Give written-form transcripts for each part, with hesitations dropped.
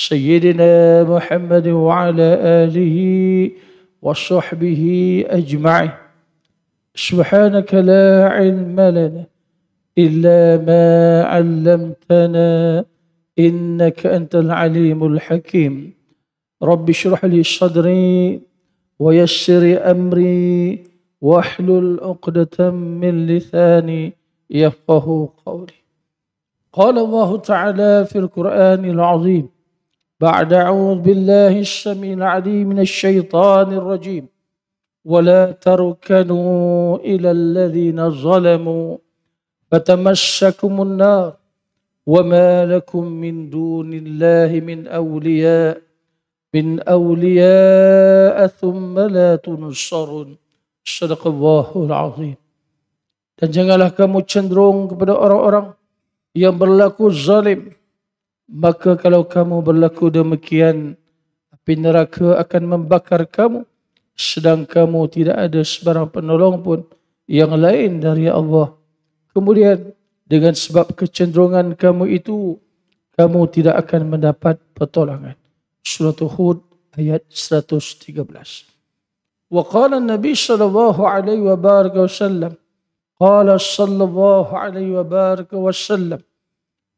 سيدنا محمد وعلى آله وصحبه أجمعين. سبحانك لا علم لنا إلا ما علمتنا إنك أنت العليم الحكيم. رب اشرح لي صدري ويسر أمري واحلل عقدة من لساني يفقه قولي. قال الله تعالى في القرآن العظيم بعد أعوذ بالله السميع العليم من الشيطان الرجيم ولا تركنوا إلى الذين ظلموا فتمسكم النار وما لكم من دون الله من أولياء ثم لا تنصرون. Sadaqallahul Azim. Dan janganlah kamu cenderung kepada orang-orang yang berlaku zalim. Maka kalau kamu berlaku demikian, api neraka akan membakar kamu, sedang kamu tidak ada sebarang penolong pun yang lain dari Allah. Kemudian dengan sebab kecenderungan kamu itu, kamu tidak akan mendapat pertolongan. Surah Hud ayat 113. Wa qala an-nabi sallallahu alaihi wa baraka wasallam, qala sallallahu alaihi wa baraka wasallam,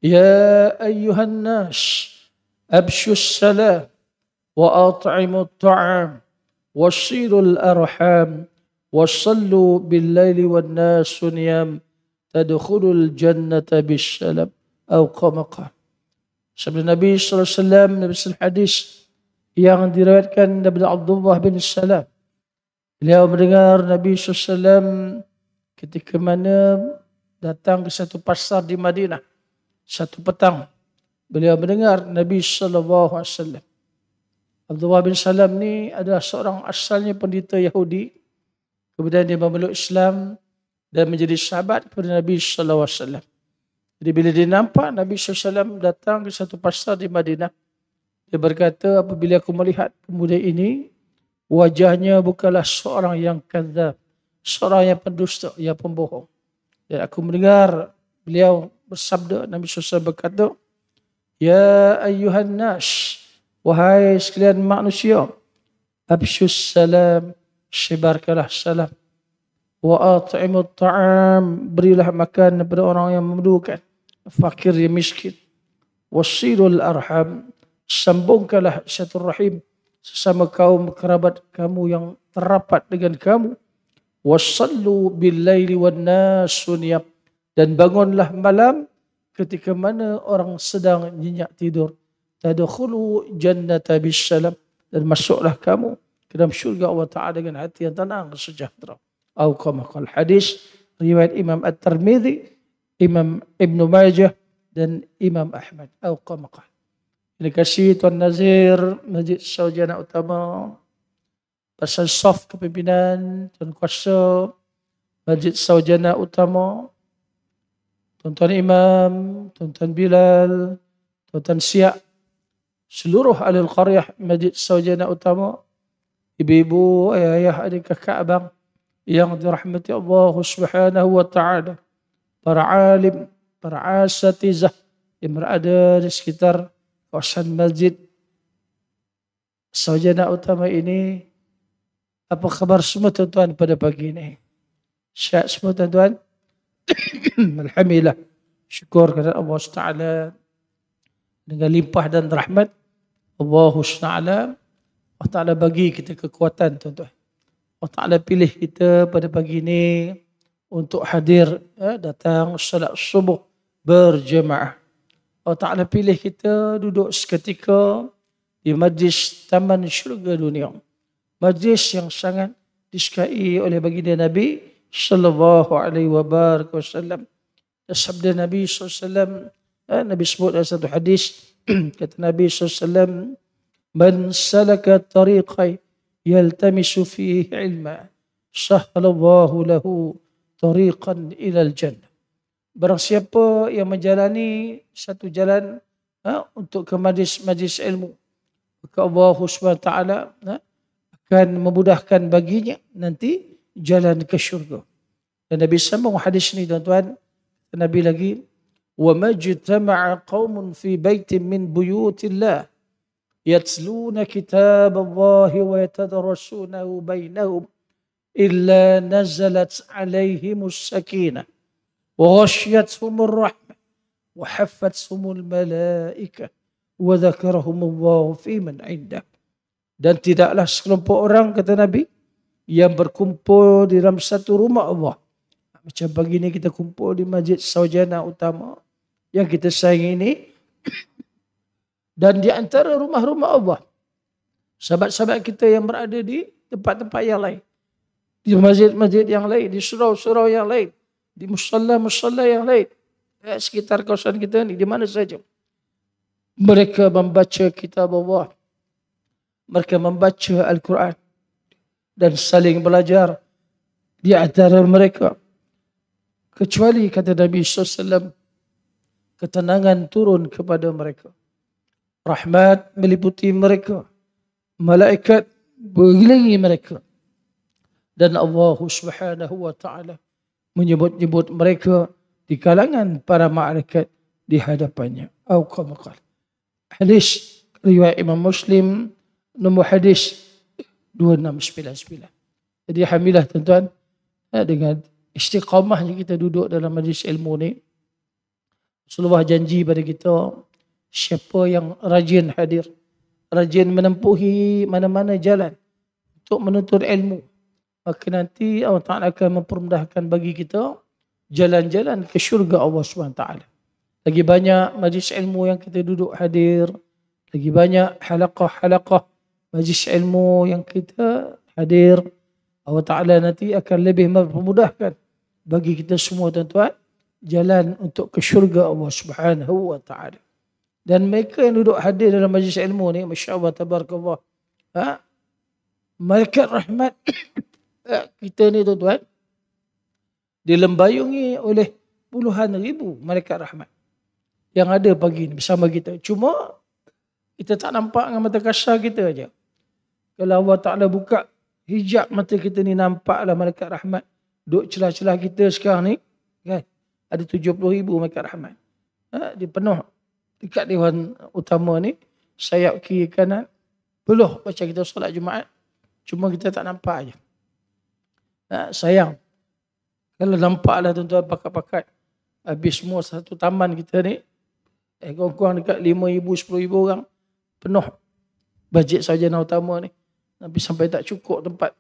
ya ayyuhan nas abshu as-salam wa at'imu at-ta'am wasilu al-arham wasallu bil-laili wan-nasu niyam tadkhulul jannata bis-salam atau kama qala. Sabda Nabi sallallahu alaihi wasallam dalam hadis yang diriwayatkan daripada Abdullah bin Salam. Beliau mendengar Nabi sallallahu alaihi wasallam ketika mana datang ke satu pasar di Madinah satu petang. Beliau mendengar Nabi sallallahu alaihi wasallam. Abdullah bin Salam ni adalah seorang asalnya pendeta Yahudi. Kemudian dia memeluk Islam dan menjadi sahabat kepada Nabi sallallahu alaihi wasallam. Jadi bila dia nampak Nabi sallallahu alaihi wasallam datang ke satu pasar di Madinah, dia berkata, apabila aku melihat pemuda ini, wajahnya bukanlah seorang yang kadzab, seorang yang pendusta, yang pembohong. Dan aku mendengar beliau bersabda, Nabi sallallahu alaihi wasallam berkata, ya ayyuhan nas, wahai sekalian manusia, absyus salam, sebarkanlah salam. Wa at'imut ta'am, berilah makan kepada orang yang memerlukan, fakir yang miskin. Wasilul arham, sambungkanlah silaturahim sesama kaum kerabat kamu yang terapat dengan kamu. Wasallu bil-laili wan-nasu niyam, dan bangunlah malam ketika mana orang sedang nyenyak tidur. Tadkhulu jannata bis-salam, dan masuklah kamu ke dalam syurga Allah Ta'ala dengan hati yang tenang dan sejahtera. Atau kama qala. Hadis riwayat Imam At-Tirmidzi, Imam Ibn Majah dan Imam Ahmad. Atau kama qala. Ini kasih Tuan Nazir Masjid Sarjana Utama, Pasal Saf Kepimpinan, Tuan Kuasa Masjid Sarjana Utama, Tuan-tuan Imam, Tuan-tuan Bilal, Tuan-tuan Siak, seluruh ahli qaryah Masjid Sarjana Utama, ibu-ibu, ayah-ayah, adik kakak abang yang dirahmati Allah Subhanahu wa Ta'ala, para alim, para asatizah yang berada di sekitar kawasan Masjid Sarjana Utama ini. Apa khabar semua tuan-tuan pada pagi ini? Sihat semua tuan-tuan? Alhamdulillah. Syukur kepada Allah Ta'ala dengan limpah dan rahmat Allah Ta'ala. Allah Ta'ala bagi kita kekuatan tuan-tuan. Allah Ta'ala pilih kita pada pagi ini untuk hadir, datang salat subuh berjemaah. Allah Ta'ala pilih kita duduk seketika di majlis taman syurga dunia. Majlis yang sangat disukai oleh baginda Nabi sallallahu alaihi wasallam. Sabda Nabi sallallahu alaihi wasallam, Nabi sebut dalam satu hadis, kata Nabi sallallahu alaihi wasallam, man salaka tariqan yaltamisu fihi ilma sahhalallahu lahu tariqan ila al-jannah. Barang siapa yang menjalani satu jalan untuk ke majlis ilmu, maka Allah Subhanahu wa Ta'ala akan memudahkan baginya nanti jalan ke syurga. Dan Nabi sambung hadis ni tuan-tuan, Nabi lagi, wa majtama'a qaumun fi baitin min buyutillah yatluna kitaballahi wa yatadarasunahu bainahum illa nazalat alaihimus sakinah wa ghasyiyatuhumur rahmah wa haffathumul malaikah wa dzakarahumullahu fi man 'indah. Dan tidaklah sekelompok orang, kata Nabi, yang berkumpul di dalam satu rumah Allah. Macam pagi ni kita kumpul di Masjid Sarjana Utama yang kita sayang ini, dan di antara rumah-rumah Allah, sahabat-sahabat kita yang berada di tempat-tempat yang lain, di masjid-masjid yang lain, di surau-surau yang lain, di musalla-musalla yang lain, sekitar kawasan kita ni, di mana saja, mereka membaca kitab Allah, mereka membaca Al-Quran dan saling belajar di antara mereka. Kecuali, kata Nabi SAW, ketenangan turun kepada mereka, rahmat meliputi mereka, malaikat mengelilingi mereka, dan Allah Subhanahu wa taala menyebut-nyebut mereka di kalangan para malaikat di hadapannya. Atau kama qala. Hadis riwayat Imam Muslim, nombor hadis 2699. Jadi alhamdulillah tuan-tuan, dengan istiqamahnya kita duduk dalam majlis ilmu ni, Rasulullah janji pada kita, siapa yang rajin hadir, rajin menempuhi mana-mana jalan untuk menuntut ilmu, maka nanti Allah Ta'ala akan mempermudahkan bagi kita jalan-jalan ke syurga Allah SWT. Lagi banyak majlis ilmu yang kita duduk hadir, lagi banyak halaqah-halaqah majlis ilmu yang kita hadir, Allah Ta'ala nanti akan lebih mempermudahkan bagi kita semua, tuan-tuan, jalan untuk ke syurga Allah Subhanahu wa taala. Dan mereka yang duduk hadir dalam majlis ilmu ni, masya-Allah tabarakallah, malaikat rahmat kita ni, tuan-tuan, dilembayungi oleh puluhan ribu malaikat rahmat yang ada pagi ni bersama kita. Cuma kita tak nampak dengan mata kasar kita aja. Kalau Allah Ta'ala buka hijab mata kita ni, nampaklah malaikat rahmat duduk celah-celah kita sekarang ni, kan? Ada 70,000 malaikat rahmat. Dia penuh dekat Dewan Utama ni, sayap kiri kanan, peluh baca kita solat Jumaat. Cuma kita tak nampak aja. Sayang. Kalau nampaklah, tuan-tuan, pakat-pakat habis semua satu taman kita ni, kurang-kurang dekat 5,000, 10,000 orang, penuh bajet Sarjana Utama ni. Tapi sampai tak cukup tempat.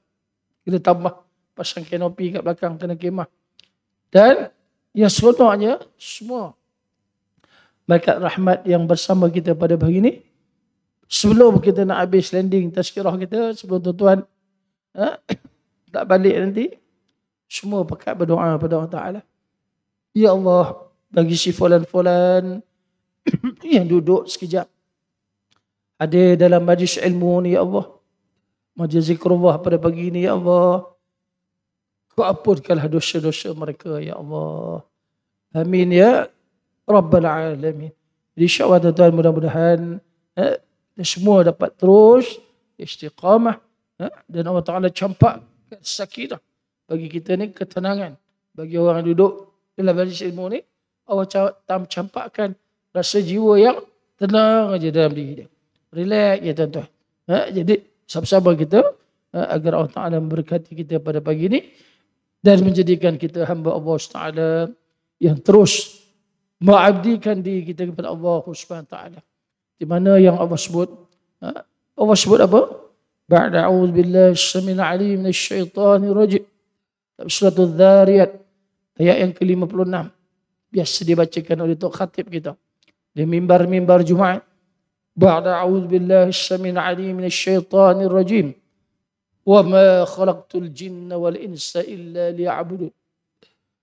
Kita tambah pasang kanopi kat belakang kena kemah. Dan yang seronoknya, semua malaikat rahmat yang bersama kita pada pagi ni, sebelum kita nak habis landing tazkirah kita, sebelum tuan-tuan tak balik nanti, semua pakat berdoa pada Allah Ta'ala. Ya Allah, bagi si fulan-fulan yang duduk sekejap ada dalam majlis ilmu ni, ya Allah, majlis zikrullah pada pagi ni, ya Allah, Kau ampunkanlah dosa-dosa mereka, ya Allah. Amin ya Rabbal Alamin. Jadi insyaAllah, tuan-tuan, mudah-mudahan semua dapat terus istiqamah, dan Allah Ta'ala campak sakinah bagi kita ni, ketenangan bagi orang yang duduk dalam majlis ilmu ni. Allah campakkan rasa jiwa yang tenang aja dalam diri dia. Relax ya, tuan-tuan. Jadi sama-sama kita agar Allah Ta'ala memberkati kita pada pagi ni dan menjadikan kita hamba Allah Ta'ala yang terus mengabdikan diri kita kepada Allah Subhanahu Ta'ala. Di mana yang Allah sebut, Allah sebut apa? Ba'da a'udzu billahi as-sami'il 'alim minasy syaithanir rajim. Surah Adz-Dzariyat ayat yang ke-56. Biasa dibacakan oleh tok khatib kita di mimbar-mimbar Jumaat. Ba'da a'udzu billahi as-sami'il 'alim minasy syaithanir rajim. Wa ma khalaqtul jinna wal insa illa liya'budun.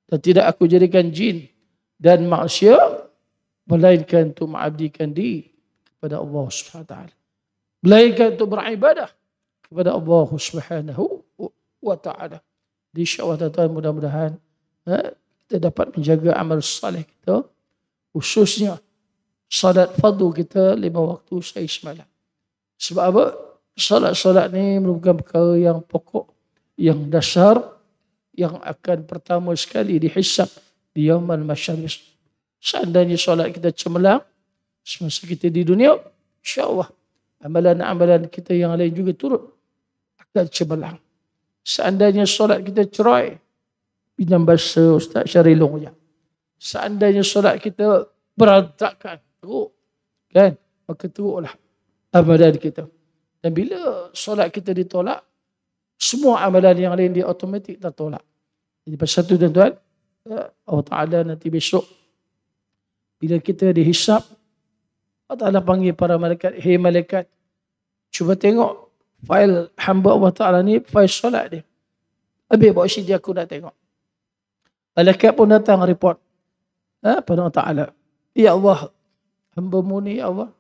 Dan tidak aku jadikan jin dan manusia melainkan untuk mengabdikan diri kepada Allah Subhanahu wa taala. Melainkan untuk beribadah kepada Allah Subhanahu wa taala. Insyaallah, tuan-tuan, mudah-mudahan kita dapat menjaga amal saleh kita, khususnya salat fardu kita 5 waktu semalam. Sebab apa? Salat-salat ni merupakan perkara yang pokok, yang dasar, yang akan pertama sekali dihisab di yaumul mahsyar. Seandainya salat kita cemerlang semasa kita di dunia, insya-Allah amalan-amalan kita yang lain juga turut akan cemerlang. Seandainya solat kita cerai, pinjam bahasa Ustaz Syarilong je. Seandainya solat kita berantakan, teruk, kan? Maka teruklah amalan kita. Dan bila solat kita ditolak, semua amalan yang lain dia automatik tertolak. Jadi pasal tu tuan-tuan, Allah Ta'ala nanti besok, bila kita dihisap, Allah Ta'ala panggil para malaikat, hei malaikat, cuba tengok fail hamba Allah Ta'ala ni, fail solat dia. Habis bawa sini aku nak tengok. Malaikat pun datang report pada Allah Ta'ala. Ya Allah, hamba-Mu ni ya Allah,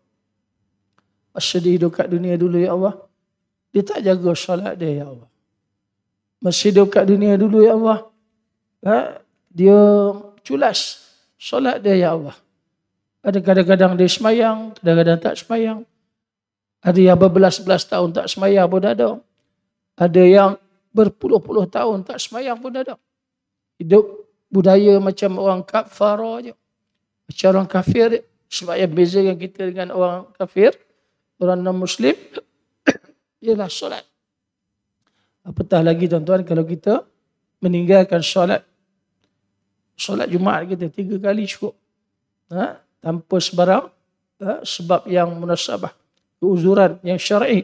masa dia hidup kat dunia dulu ya Allah, dia tak jaga solat dia ya Allah. Masa hidup kat dunia dulu ya Allah, dia culas solat dia ya Allah. Ada kadang-kadang dia semayang, kadang-kadang tak semayang. Ada yang berbelas-belas tahun tak semayang pun ada. Ada yang berpuluh-puluh tahun tak semayang pun ada. Hidup budaya macam orang kafara je. Macam orang kafir. Sebab yang beza dengan kita dengan orang kafir, orang non-Muslim, ialah solat. Apatah lagi tuan-tuan kalau kita meninggalkan solat. Solat Jumaat kita 3 kali cukup. Tanpa sebarang sebab yang munasabah, keuzuran yang syar'i,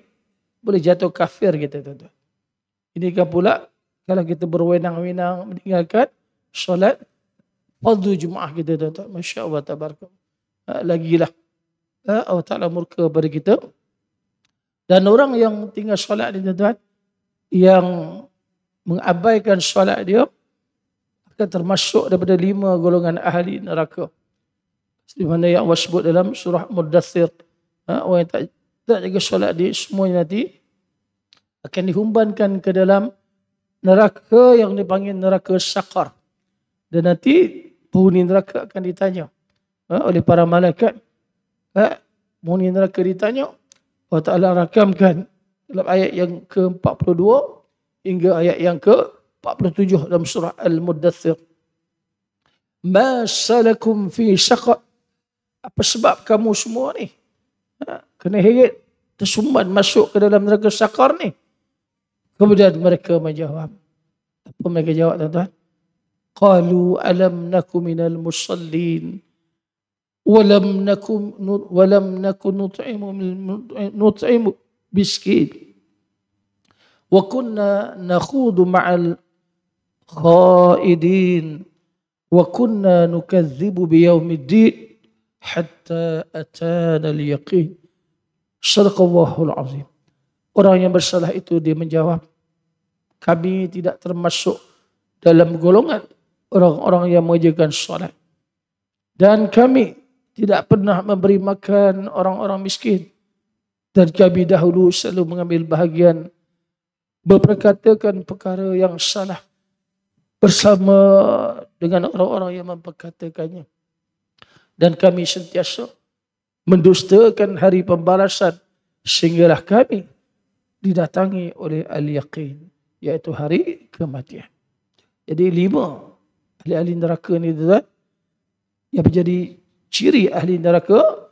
boleh jatuh kafir kita tuan-tuan. Ini kan pula kalau kita berwenang-wenang meninggalkan solat fardu Jumaat kita tuan-tuan. Masya Allah tabaraka. Lagilah Allah Ta'ala murka pada kita. Dan orang yang tinggal solat ni tuan-tuan, yang mengabaikan solat dia, akan termasuk daripada 5 golongan ahli neraka. Seperti mana yang Allah sebut dalam surah Muddathir. Orang yang tak jaga solat dia, semuanya nanti akan dihumbankan ke dalam neraka yang dipanggil neraka Saqar. Dan nanti penghuni neraka akan ditanya oleh para malaikat. Penghuni neraka ditanya, Allah Ta'ala rakamkan dalam ayat yang ke-42 hingga ayat yang ke-47 dalam surah Al-Muddathir. Ma salakum fi saqar. Apa sebab kamu semua ni kena heret, tersumbat masuk ke dalam neraka Saqar ni? Kemudian mereka menjawab. Apa mereka jawab tuan-tuan? Qalu alam naku minal musallin walam naku nut'imu miskin wa kunna nakhudu ma'al khaidin wa kunna nukadzibu biyaumiddin hatta atana al-yaqin. Sadaqallahul azim. Orang yang bersalah itu dia menjawab, kami tidak termasuk dalam golongan orang-orang yang mengerjakan solat. Dan kami tidak pernah memberi makan orang-orang miskin. Dan kami dahulu selalu mengambil bahagian berperkatakan perkara yang salah bersama dengan orang-orang yang memperkatakannya. Dan kami sentiasa mendustakan hari pembalasan sehinggalah kami didatangi oleh al-yaqin, iaitu hari kematian. Jadi 5 ahli-ahli neraka ni tuan, yang menjadi ciri ahli neraka,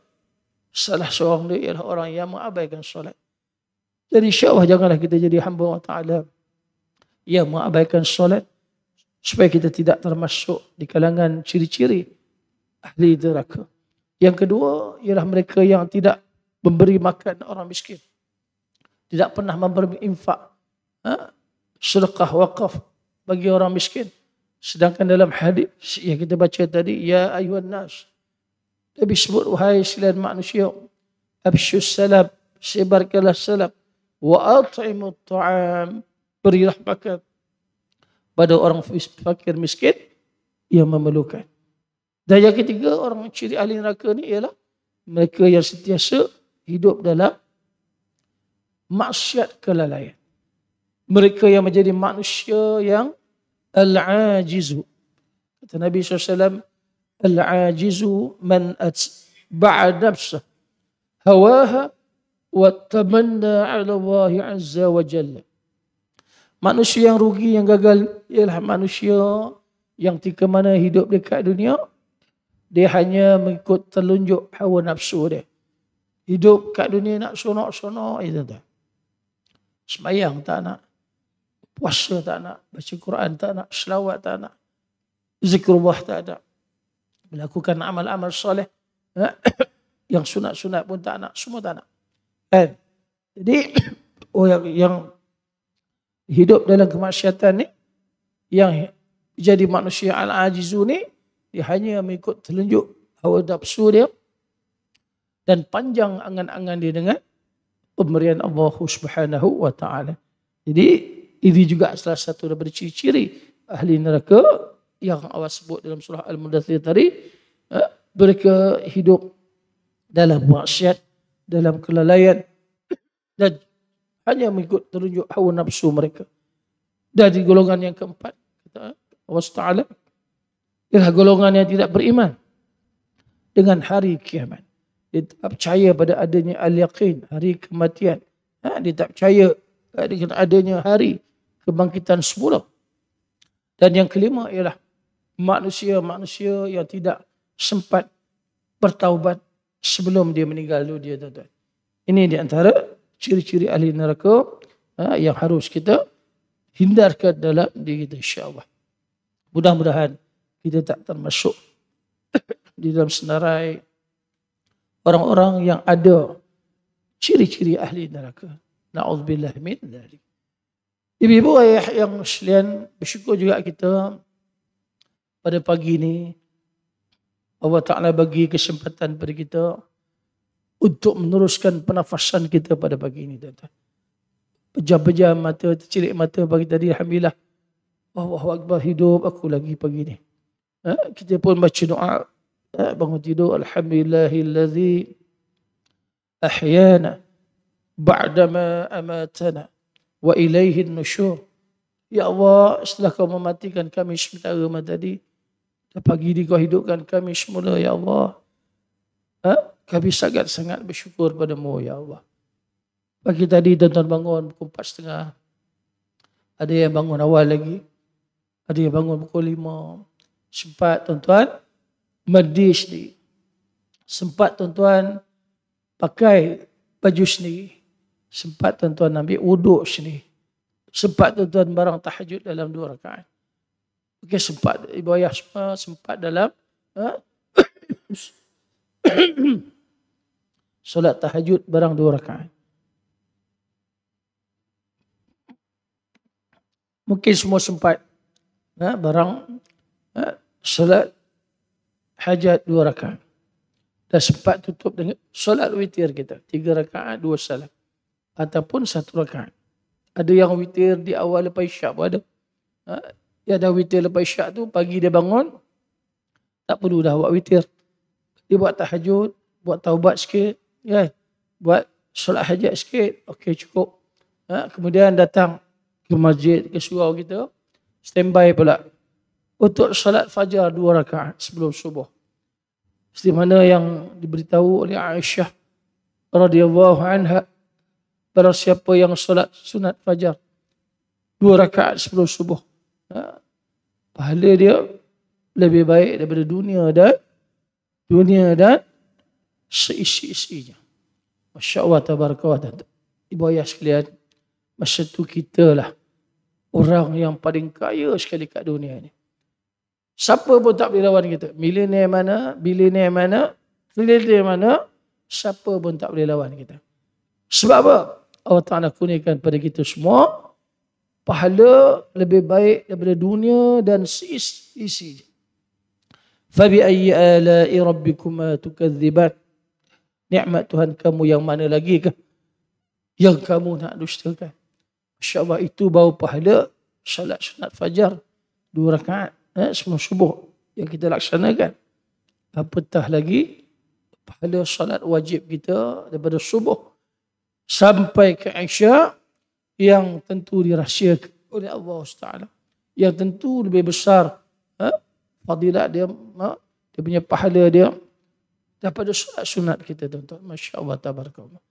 salah seorang dia ialah orang yang mengabaikan solat. Jadi insya-Allah janganlah kita jadi hamba Allah Ta'ala yang mengabaikan solat, supaya kita tidak termasuk di kalangan ciri-ciri ahli neraka. Yang kedua ialah mereka yang tidak memberi makan orang miskin, tidak pernah memberi infak, sedekah wakaf bagi orang miskin. Sedangkan dalam hadis yang kita baca tadi, ya ayuhan nas, Nabi sebut, wahai sekalian manusia, absyus salam, sebarkanlah salam, wa at'imut ta'am, berilah makan pada orang fakir miskin yang memerlukan. Dan yang ketiga, orang ciri ahli neraka ni ialah mereka yang sentiasa hidup dalam maksiat kelalaian. Mereka yang menjadi manusia yang al-ajizu. Kata Nabi SAW, al-ajizu man atba'a nafsah hawaha wa tamanna ala Allah azza wa jalla. Manusia yang rugi, yang gagal ialah manusia yang ketika mana hidup dekat dunia, dia hanya mengikut telunjuk hawa nafsu dia. Hidup kat dunia nak sonok-sonok itu tuan. Sembayang tak nak, puasa tak nak, baca Quran tak nak, selawat tak nak, zikrullah tak nak, melakukan amal-amal soleh yang sunat-sunat pun tak nak, semua tak nak. Kan? Jadi yang hidup dalam kemaksiatan ni, yang jadi manusia al-ajizu ni, dia hanya mengikut telunjuk hawa nafsu dia dan panjang angan-angan dia dengan pemberian Allah Subhanahu wa taala. Jadi ini juga salah satu daripada ciri-ciri ahli neraka yang awak sebut dalam surah Al-Mudaththir tadi. Mereka hidup dalam maksiat, dalam kelalaian dan hanya mengikut telunjuk hawa nafsu mereka. Dan di golongan yang keempat, kata Allah Taala, ialah golongan yang tidak beriman dengan hari kiamat. Dia tak percaya pada adanya al-yaqin, hari kematian. Dia tak percaya dengan adanya hari kebangkitan semula. Dan yang kelima ialah manusia-manusia yang tidak sempat bertaubat sebelum dia meninggal dunia, tuan-tuan. Ini di antara ciri-ciri ahli neraka yang harus kita hindarkan dalam diri kita, insya-Allah. Mudah-mudahan kita tak termasuk di dalam senarai orang-orang yang ada ciri-ciri ahli neraka. Na'udzubillah min dzalik. Ibu-ibu ayah yang sekalian, bersyukur juga kita pada pagi ini Allah Ta'ala bagi kesempatan pada kita untuk meneruskan pernafasan kita pada pagi ini, tuan-tuan. Pejam-pejam mata, tercilik mata pagi tadi, alhamdulillah. Allahu Akbar, hidup aku lagi pagi ni. Kita pun baca doa bangun tidur, alhamdulillahillazi ahyana ba'dama amatana wa ilaihin nusyur. Ya Allah, setelah kau mematikan kami sementara malam tadi, pagi ni kau hidupkan kami semula, ya Allah. Kami sangat-sangat bersyukur padamu, ya Allah. Pagi tadi tuan-tuan bangun pukul 4.30. Ada yang bangun awal lagi. Ada yang bangun pukul 5. Sempat tuan-tuan mandi sendiri. Sempat tuan-tuan pakai baju sendiri. Sempat tuan-tuan ambil wuduk sendiri. Sempat tuan-tuan barang tahajud dalam 2 rakaat. Okey, sempat ibu ayah semua sempat dalam solat tahajud barang 2 rakaat. Mungkin semua sempat barang solat hajat 2 rakaat. Dan sempat tutup dengan solat witir kita, 3 rakaat 2 salam ataupun 1 rakaat. Ada yang witir di awal lepas isyak pun ada. Dia dah witir lepas isyak tu, pagi dia bangun, tak perlu dah buat witir. Dia buat tahajud, buat taubat sikit, ya, buat solat hajat sikit, okey cukup. Kemudian datang ke masjid, ke surau kita, standby pula untuk solat fajar 2 rakaat sebelum subuh. Seperti mana yang diberitahu oleh Aisyah radhiyallahu anha, barang siapa yang solat sunat fajar 2 rakaat sebelum subuh, pahala dia lebih baik daripada dunia dan seisi-isinya. Masya Allah, tabaraka wa ta'ala. Ibu ayah sekalian, masa tu kita lah orang yang paling kaya sekali kat dunia ni. Siapa pun tak boleh lawan kita. Milenial mana, bilioner mana, triliuner mana, siapa pun tak boleh lawan kita. Sebab apa? Allah Ta'ala kurniakan pada kita semua pahala lebih baik daripada dunia dan seisi-isinya. Fabi ayyi ala'i rabbikuma tukadziban. Nikmat Tuhan kamu yang mana lagi kah yang kamu nak dustakan? Masya-Allah, itu baru pahala salat sunat fajar 2 rakaat sebelum subuh yang kita laksanakan. Apatah lagi pahala salat wajib kita daripada subuh sampai ke Isya yang tentu dirahsiakan oleh Allah Taala, yang tentu lebih besar fadilat dia, dia punya pahala dia daripada sunat kita, tuan-tuan. Masya-Allah, tabarakallah.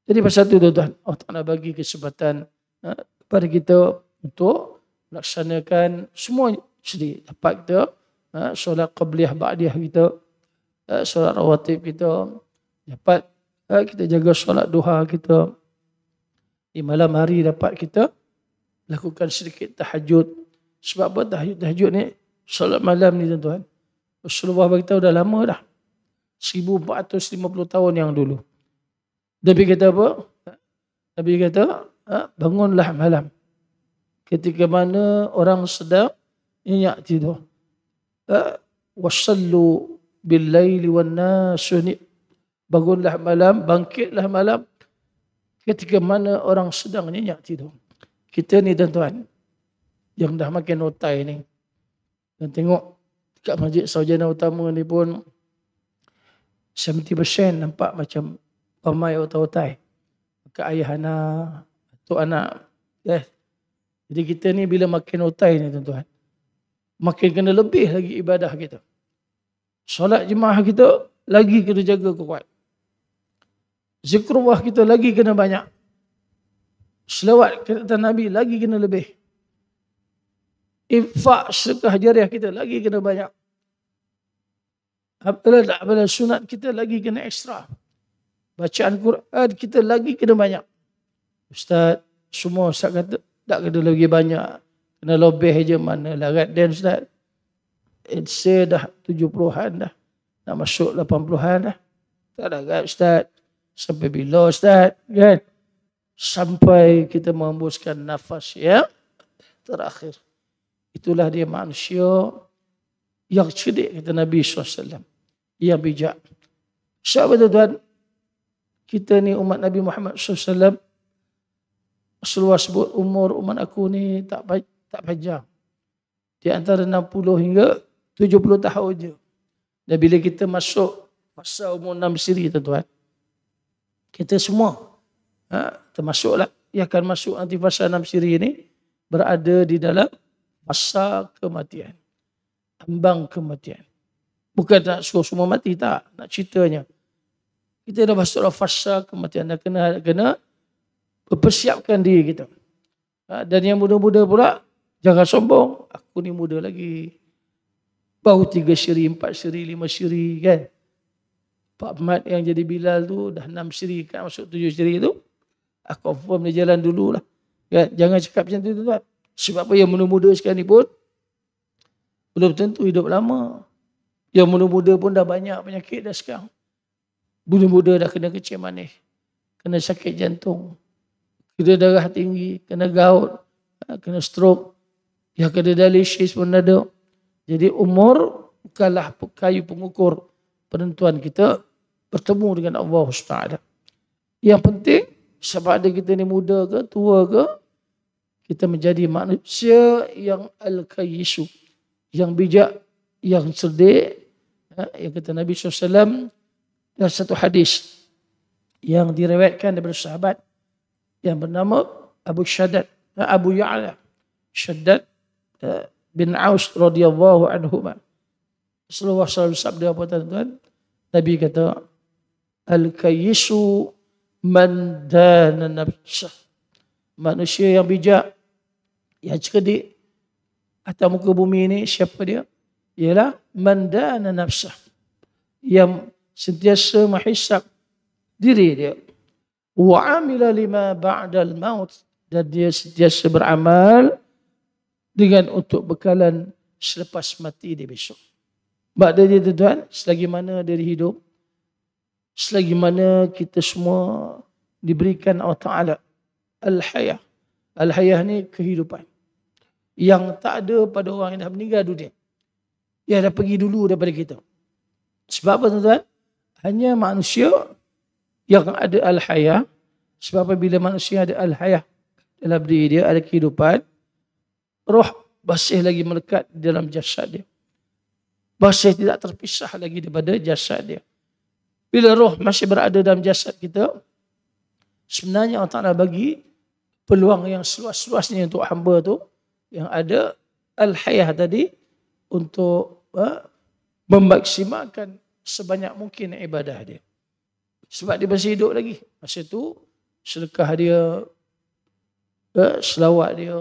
Jadi pasal itu, tuan-tuan, Allah Taala bagi kesempatan kepada kita untuk melaksanakan semua sendiri. Dapat kita solat qabliyah ba'diyah kita, solat rawatib kita, dapat Kita jaga solat duha kita. Di malam hari dapat kita lakukan sedikit tahajud. Sebab apa tahajud ni? Solat malam ni tuan-tuan. Rasulullah beritahu dah lama dah. 1450 tahun yang dulu. Nabi kata apa? Nabi kata, bangunlah malam. Ketika mana orang sedang nyenyak tidur. Wasallu bil-laili wan-nasu ni. Bangunlah malam, bangkitlah malam. Ketika mana orang sedang nyenyak tidur. Kita ni tuan-tuan, yang dah makin otai ni. Dan tengok kat Masjid Sarjana Utama ni pun 70% nampak macam ramai otai-otai. Kat ayah anak, atuk anak. Jadi kita ni bila makin otai ni tuan-tuan, makin kena lebih lagi ibadah kita. Solat jemaah kita lagi kena jaga kuat. Zikrullah kita lagi kena banyak. Selawat kata Nabi lagi kena lebih. Infak sedekah jariah kita lagi kena banyak. Amalan sunat kita lagi kena ekstra. Bacaan Quran kita lagi kena banyak. Ustaz, semua Ustaz kata tak kena lagi banyak. Kena lebih je, mana larat dan Ustaz. Saya dah 70-an dah. Nak masuk 80-an dah. Tak ada kan Ustaz. Sampai bila Ustaz? Kan? Sampai kita menghembuskan nafas yang terakhir. Itulah dia manusia yang cerdik, kata Nabi SAW. Yang bijak. Sebab tuan-tuan, kita ni umat Nabi Muhammad SAW, Rasulullah sebut umur umat aku ni tak panjang. Di antara 60 hingga 70 tahun je. Dan bila kita masuk fasa umur 6 siri tuan-tuan, kita semua termasuklah yang akan masuk nanti fasa 6 siri ni berada di dalam fasa kematian. Ambang kematian. Bukan nak suruh semua mati, tak. Nak ceritanya. Kita dah masuk dalam fasa kematian. Dan kena persiapkan diri kita. Dan yang muda-muda pula, jangan sombong. Aku ni muda lagi. Baru 3 siri, 4 siri, 5 siri kan. Pak Ahmad yang jadi Bilal tu dah 6 siri kan masuk 7 siri tu. Aku confirm dia jalan dululah. Kan? Jangan cakap macam tu tuan. Sebab apa yang muda-muda sekarang ni pun belum tentu hidup lama. Yang muda-muda pun dah banyak penyakit dah sekarang. Muda-muda dah kena kecil manis. Kena sakit jantung. Kena darah tinggi. Kena gout. Kena stroke. Yang kena dialisis pun ada. Jadi umur bukanlah kayu pengukur penentuan kita bertemu dengan Allah SWT. Yang penting, sebab ada kita ni muda ke, tua ke, kita menjadi manusia yang al-kayyisu, yang bijak, yang cerdik. Yang kata Nabi SAW dalam satu hadis yang diriwayatkan daripada sahabat yang bernama Abu Ya'la Shaddad bin Aus radhiyallahu anhu. Rasulullah SAW sabda apa tuan-tuan? Nabi kata, al-kayyisu man dana nafsah. Manusia yang bijak, yang cerdik atas muka bumi ini, siapa dia? Ialah man dana nafsah. Yang sentiasa menghisap diri dia. Wa amila lima ba'dal maut. Dan dia sentiasa beramal dengan untuk bekalan selepas mati dia besok. Maknanya tuan-tuan, selagi mana dia hidup, selagi mana kita semua diberikan Allah Ta'ala al-hayah. Al-hayah ni kehidupan. Yang tak ada pada orang yang dah meninggal dunia. Yang dah pergi dulu daripada kita. Sebab apa tuan-tuan? Hanya manusia yang ada al-hayah. Sebab apabila manusia ada al-hayah dalam diri dia, ada kehidupan, roh masih lagi melekat dalam jasad dia. Masih tidak terpisah lagi daripada jasad dia. Bila roh masih berada dalam jasad kita, sebenarnya Allah Ta'ala bagi peluang yang seluas-luasnya untuk hamba tu, yang ada al-hayah tadi, untuk memaksimalkan sebanyak mungkin ibadah dia. Sebab dia masih hidup lagi. Masa tu, sedekah dia, selawat dia,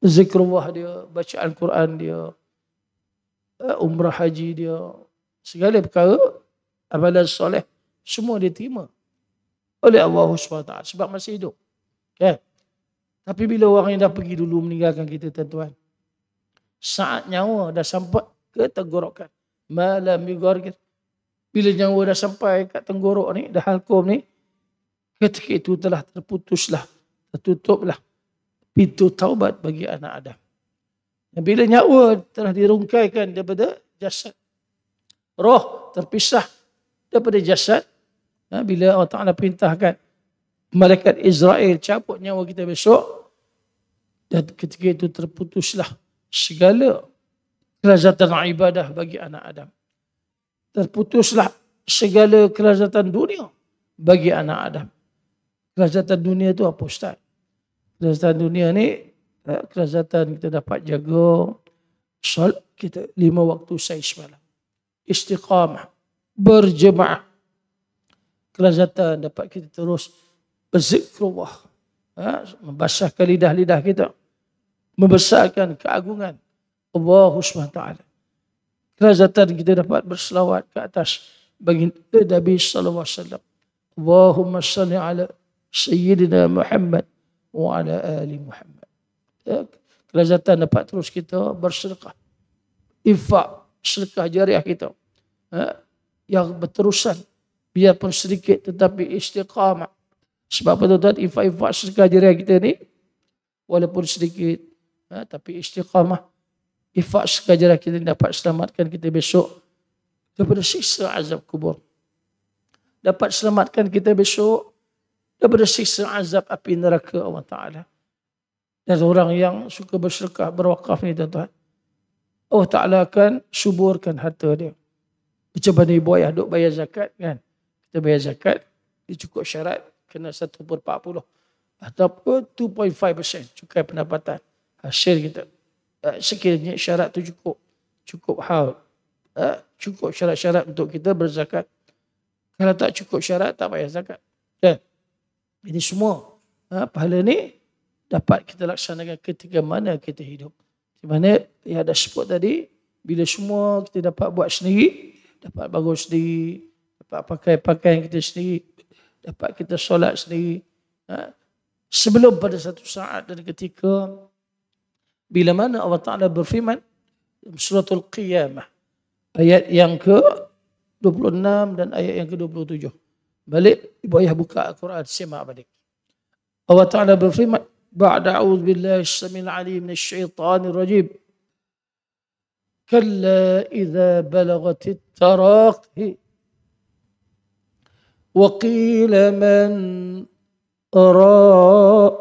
zikrullah dia, bacaan Quran dia, umrah haji dia, segala perkara amalan soleh semua diterima oleh Allah SWT sebab masih hidup. Kan? Tapi bila orang yang dah pergi dulu meninggalkan kita, tuan-tuan, saat nyawa dah sampai ke tenggorokan, malam yughargir, bila nyawa dah sampai kat tenggorok ni, dah halkum ni, ketika itu telah terputuslah, tertutuplah pintu taubat bagi anak Adam. Dan bila nyawa telah dirungkaikan daripada jasad, roh terpisah daripada jasad, bila Allah Ta'ala perintahkan malaikat Israel cabut nyawa kita besok, dan ketika itu terputuslah segala kelazatan ibadah bagi anak Adam. Terputuslah segala kelazatan dunia bagi anak Adam. Kelazatan dunia itu apa, Ustaz? Kelazatan dunia ni, kelazatan kita dapat jaga solat kita 5 waktu sehari semalam, istiqamah, berjemaah. Kelazatan dapat kita terus berzikrullah, membasahkan lidah-lidah kita, membesarkan keagungan Allah SWT. Kelazatan kita dapat berselawat ke atas baginda Nabi sallallahu alaihi wasallam. Allahumma salli ala sayyidina Muhammad wa ala ali Muhammad. Kelazatan dapat terus kita bersedekah, infak, sedekah jariah kita, yang berterusan, biarpun sedikit tetapi istiqamah. Sebab apa, tuan-tuan? Infak-infak sedekah jariah kita ni walaupun sedikit, tapi istiqamah, infak sedekah jariah kita dapat selamatkan kita besok daripada siksa azab kubur. Dapat selamatkan kita besok daripada siksa azab api neraka Allah Ta'ala. Dan orang yang suka bersedekah, berwakaf ni, tuan-tuan, Allah Ta'ala akan suburkan harta dia. Macam mana ibu ayah duk bayar zakat, kan? Kita bayar zakat, dia cukup syarat kena 1/40 ataupun 2.5% cukai pendapatan hasil kita. Sekiranya syarat tu cukup haul, cukup syarat-syarat untuk kita berzakat. Kalau tak cukup syarat, tak payah zakat. Dan ini semua pahala ni dapat kita laksanakan ketika mana kita hidup. Di mana yang ada sebut tadi, bila semua kita dapat buat sendiri, dapat bangun sendiri, dapat pakai pakaian kita sendiri, dapat kita solat sendiri. Sebelum pada satu saat dan ketika bila mana Allah Ta'ala berfirman dalam suratul Qiyamah, ayat yang ke-26 dan ayat yang ke-27. Balik, ibu ayah buka Al-Quran, simak balik. Allah Ta'ala berfirman, ba'da a'udhu billahi as-samil alim minasyaitanir rajim. Kalla idza balagatit taraqi wa qila man araq.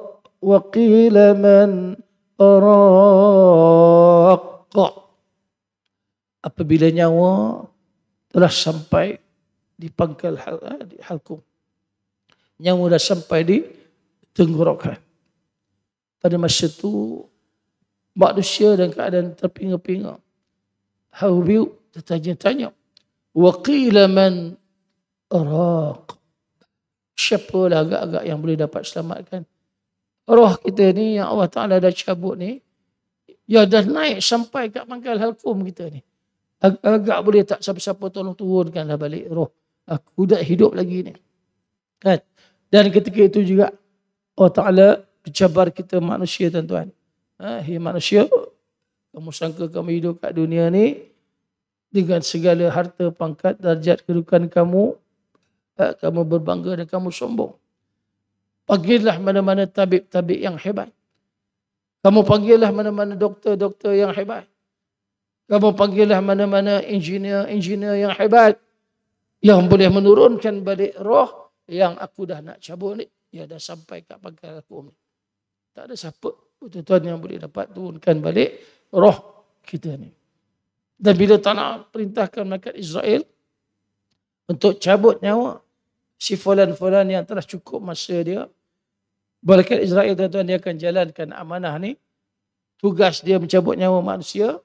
Apabila nyawa telah sampai di pangkal halkum, nyawa dah sampai di tenggorokan. Pada masa itu manusia dalam keadaan terpinga-pinga, hawiu, tertanya-tanya, wa qila man araq. Siapalah agak-agak yang boleh dapat selamatkan roh kita ni yang Allah Ta'ala dah cabut ni, yang dah naik sampai kat pangkal halkum kita ni. Agak-agak boleh tak siapa-siapa tolong turunkanlah balik roh aku, dah hidup lagi ni, kan? Dan ketika itu juga Allah Ta'ala bercabar kita manusia, tuan-tuan. Hai manusia, kamu sangka kamu hidup kat dunia ni dengan segala harta, pangkat, darjat, kedudukan kamu, kamu berbangga dan kamu sombong. Panggillah mana-mana tabib-tabib yang hebat. Kamu panggillah mana-mana doktor-doktor yang hebat. Kamu panggillah mana-mana engineer-engineer yang hebat, yang boleh menurunkan balik roh yang aku dah nak cabut ni. Dia dah sampai kat pangkal aku ni. Tak ada siapa, tuan-tuan, yang boleh dapat turunkan balik roh kita ni. Dan bila tak nak perintahkan malaikat Israel untuk cabut nyawa si fulan-fulan yang telah cukup masa dia, malaikat Israel, tuan-tuan, dia akan jalankan amanah ni. Tugas dia mencabut nyawa manusia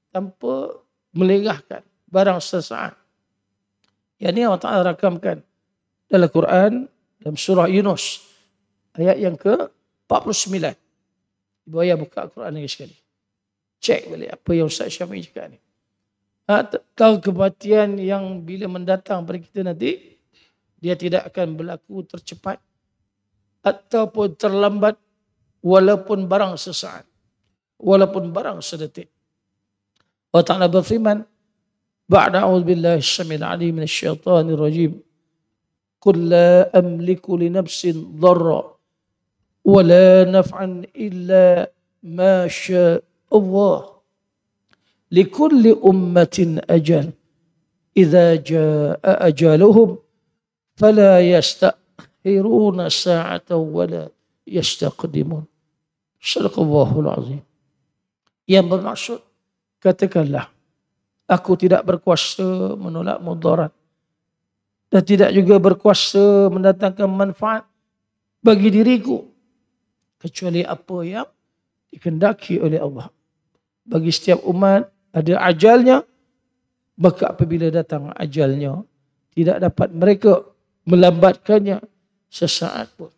tanpa melengahkan barang sesaat. Yang ni Allah Ta'ala rakamkan dalam Quran, dalam surah Yunus, ayat yang ke-49. Ibu ayah buka Al-Quran lagi sekali. Cek balik apa yang Ustaz Syamil cakap ni. Tahu kematian yang bila mendatang pada kita nanti, Dia tidak akan berlaku tercepat ataupun terlambat walaupun barang sesaat, walaupun barang sedetik. Allah Ta'ala berfirman, ba'da a'udzubillahi syamil alim minasyaitanir rajim. Qul la amliku li nafsin dharra wa la naf'an illa ma syaa Allah. Likulli ummatin ajal. Idza jaa ajaluhum fala yastakhiruna sa'atan wa la yastaqdimun. Shadaqallahul azim. Yang bermaksud, katakanlah, aku tidak berkuasa menolak mudarat dan tidak juga berkuasa mendatangkan manfaat bagi diriku kecuali apa yang dikehendaki oleh Allah. Bagi setiap umat ada ajalnya, maka apabila datang ajalnya, tidak dapat mereka melambatkannya sesaat pun.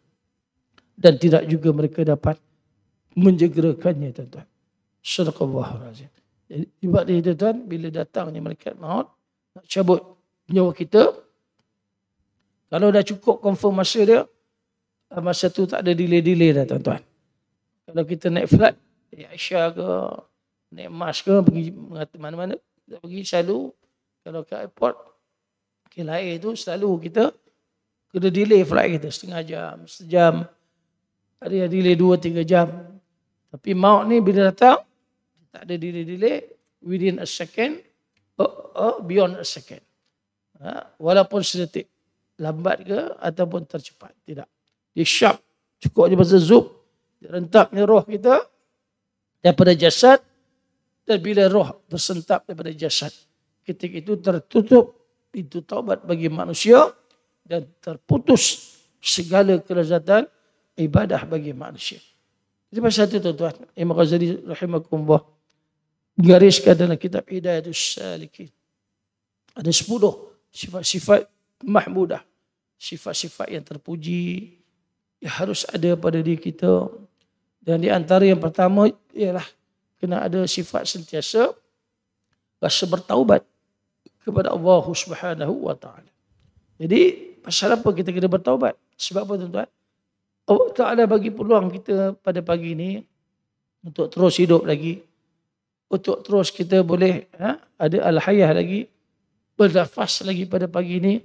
Dan tidak juga mereka dapat menjegerakannya, tuan-tuan. Shadaqallahul azim. Jadi, sebab dia, tuan-tuan, bila datangnya malaikat maut, nak cabut nyawa kita, kalau dah cukup confirm masa dia, masa tu tak ada delay-delay dah, tuan-tuan. Kalau kita naik flight, Aisyah ke, naik mas ke, pergi mana-mana, pergi selalu, kalau ke airport, KLIA tu selalu kita kena delay flight kita, setengah jam, sejam, ada yang delay 2-3 jam. Tapi maut ni bila datang, tak ada delay-delay, within a second, beyond a second. Walaupun sedetik, lambat ke ataupun tercepat, tidak. Dia sharp, cukup je pasal zoom, dia rentaknya roh kita daripada jasad, dan bila roh tersentap daripada jasad, ketika itu tertutup pintu taubat bagi manusia dan terputus segala kelezatan ibadah bagi manusia. Jadi pasal itu, tuan-tuan, Imam Ghazali rahimakumullah gariskan dalam kitab Hidayatus Salikin. Ada 10 sifat-sifat mahmudah, sifat-sifat yang terpuji yang harus ada pada diri kita. Dan di antara yang pertama ialah kena ada sifat sentiasa rasa bertaubat kepada Allah Subhanahu wa taala. Jadi pasal apa kita kena bertaubat? Sebab apa, tuan-tuan? Allah Ta'ala bagi peluang kita pada pagi ini untuk terus hidup lagi, untuk terus kita boleh ada al-hayah lagi, bernafas lagi pada pagi ini.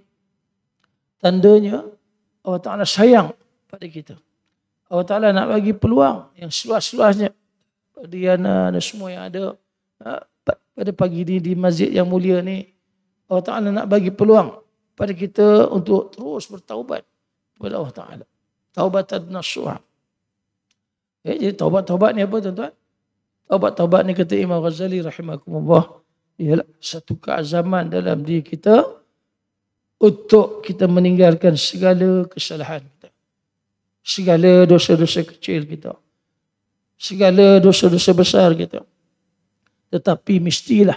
Tandanya Allah Ta'ala sayang pada kita. Allah Ta'ala nak bagi peluang yang seluas-luasnya pada Diana dan semua yang ada pada pagi ini di masjid yang mulia ni. Allah Ta'ala nak bagi peluang pada kita untuk terus bertaubat kepada Allah Ta'ala. Taubatan nasuha. Jadi taubat-taubat ni apa, tuan-tuan? Taubat-taubat ni kata Imam Ghazali rahimakumullah ialah satu keazaman dalam diri kita untuk kita meninggalkan segala kesalahan kita, segala dosa-dosa kecil kita, segala dosa-dosa besar kita. Tetapi mestilah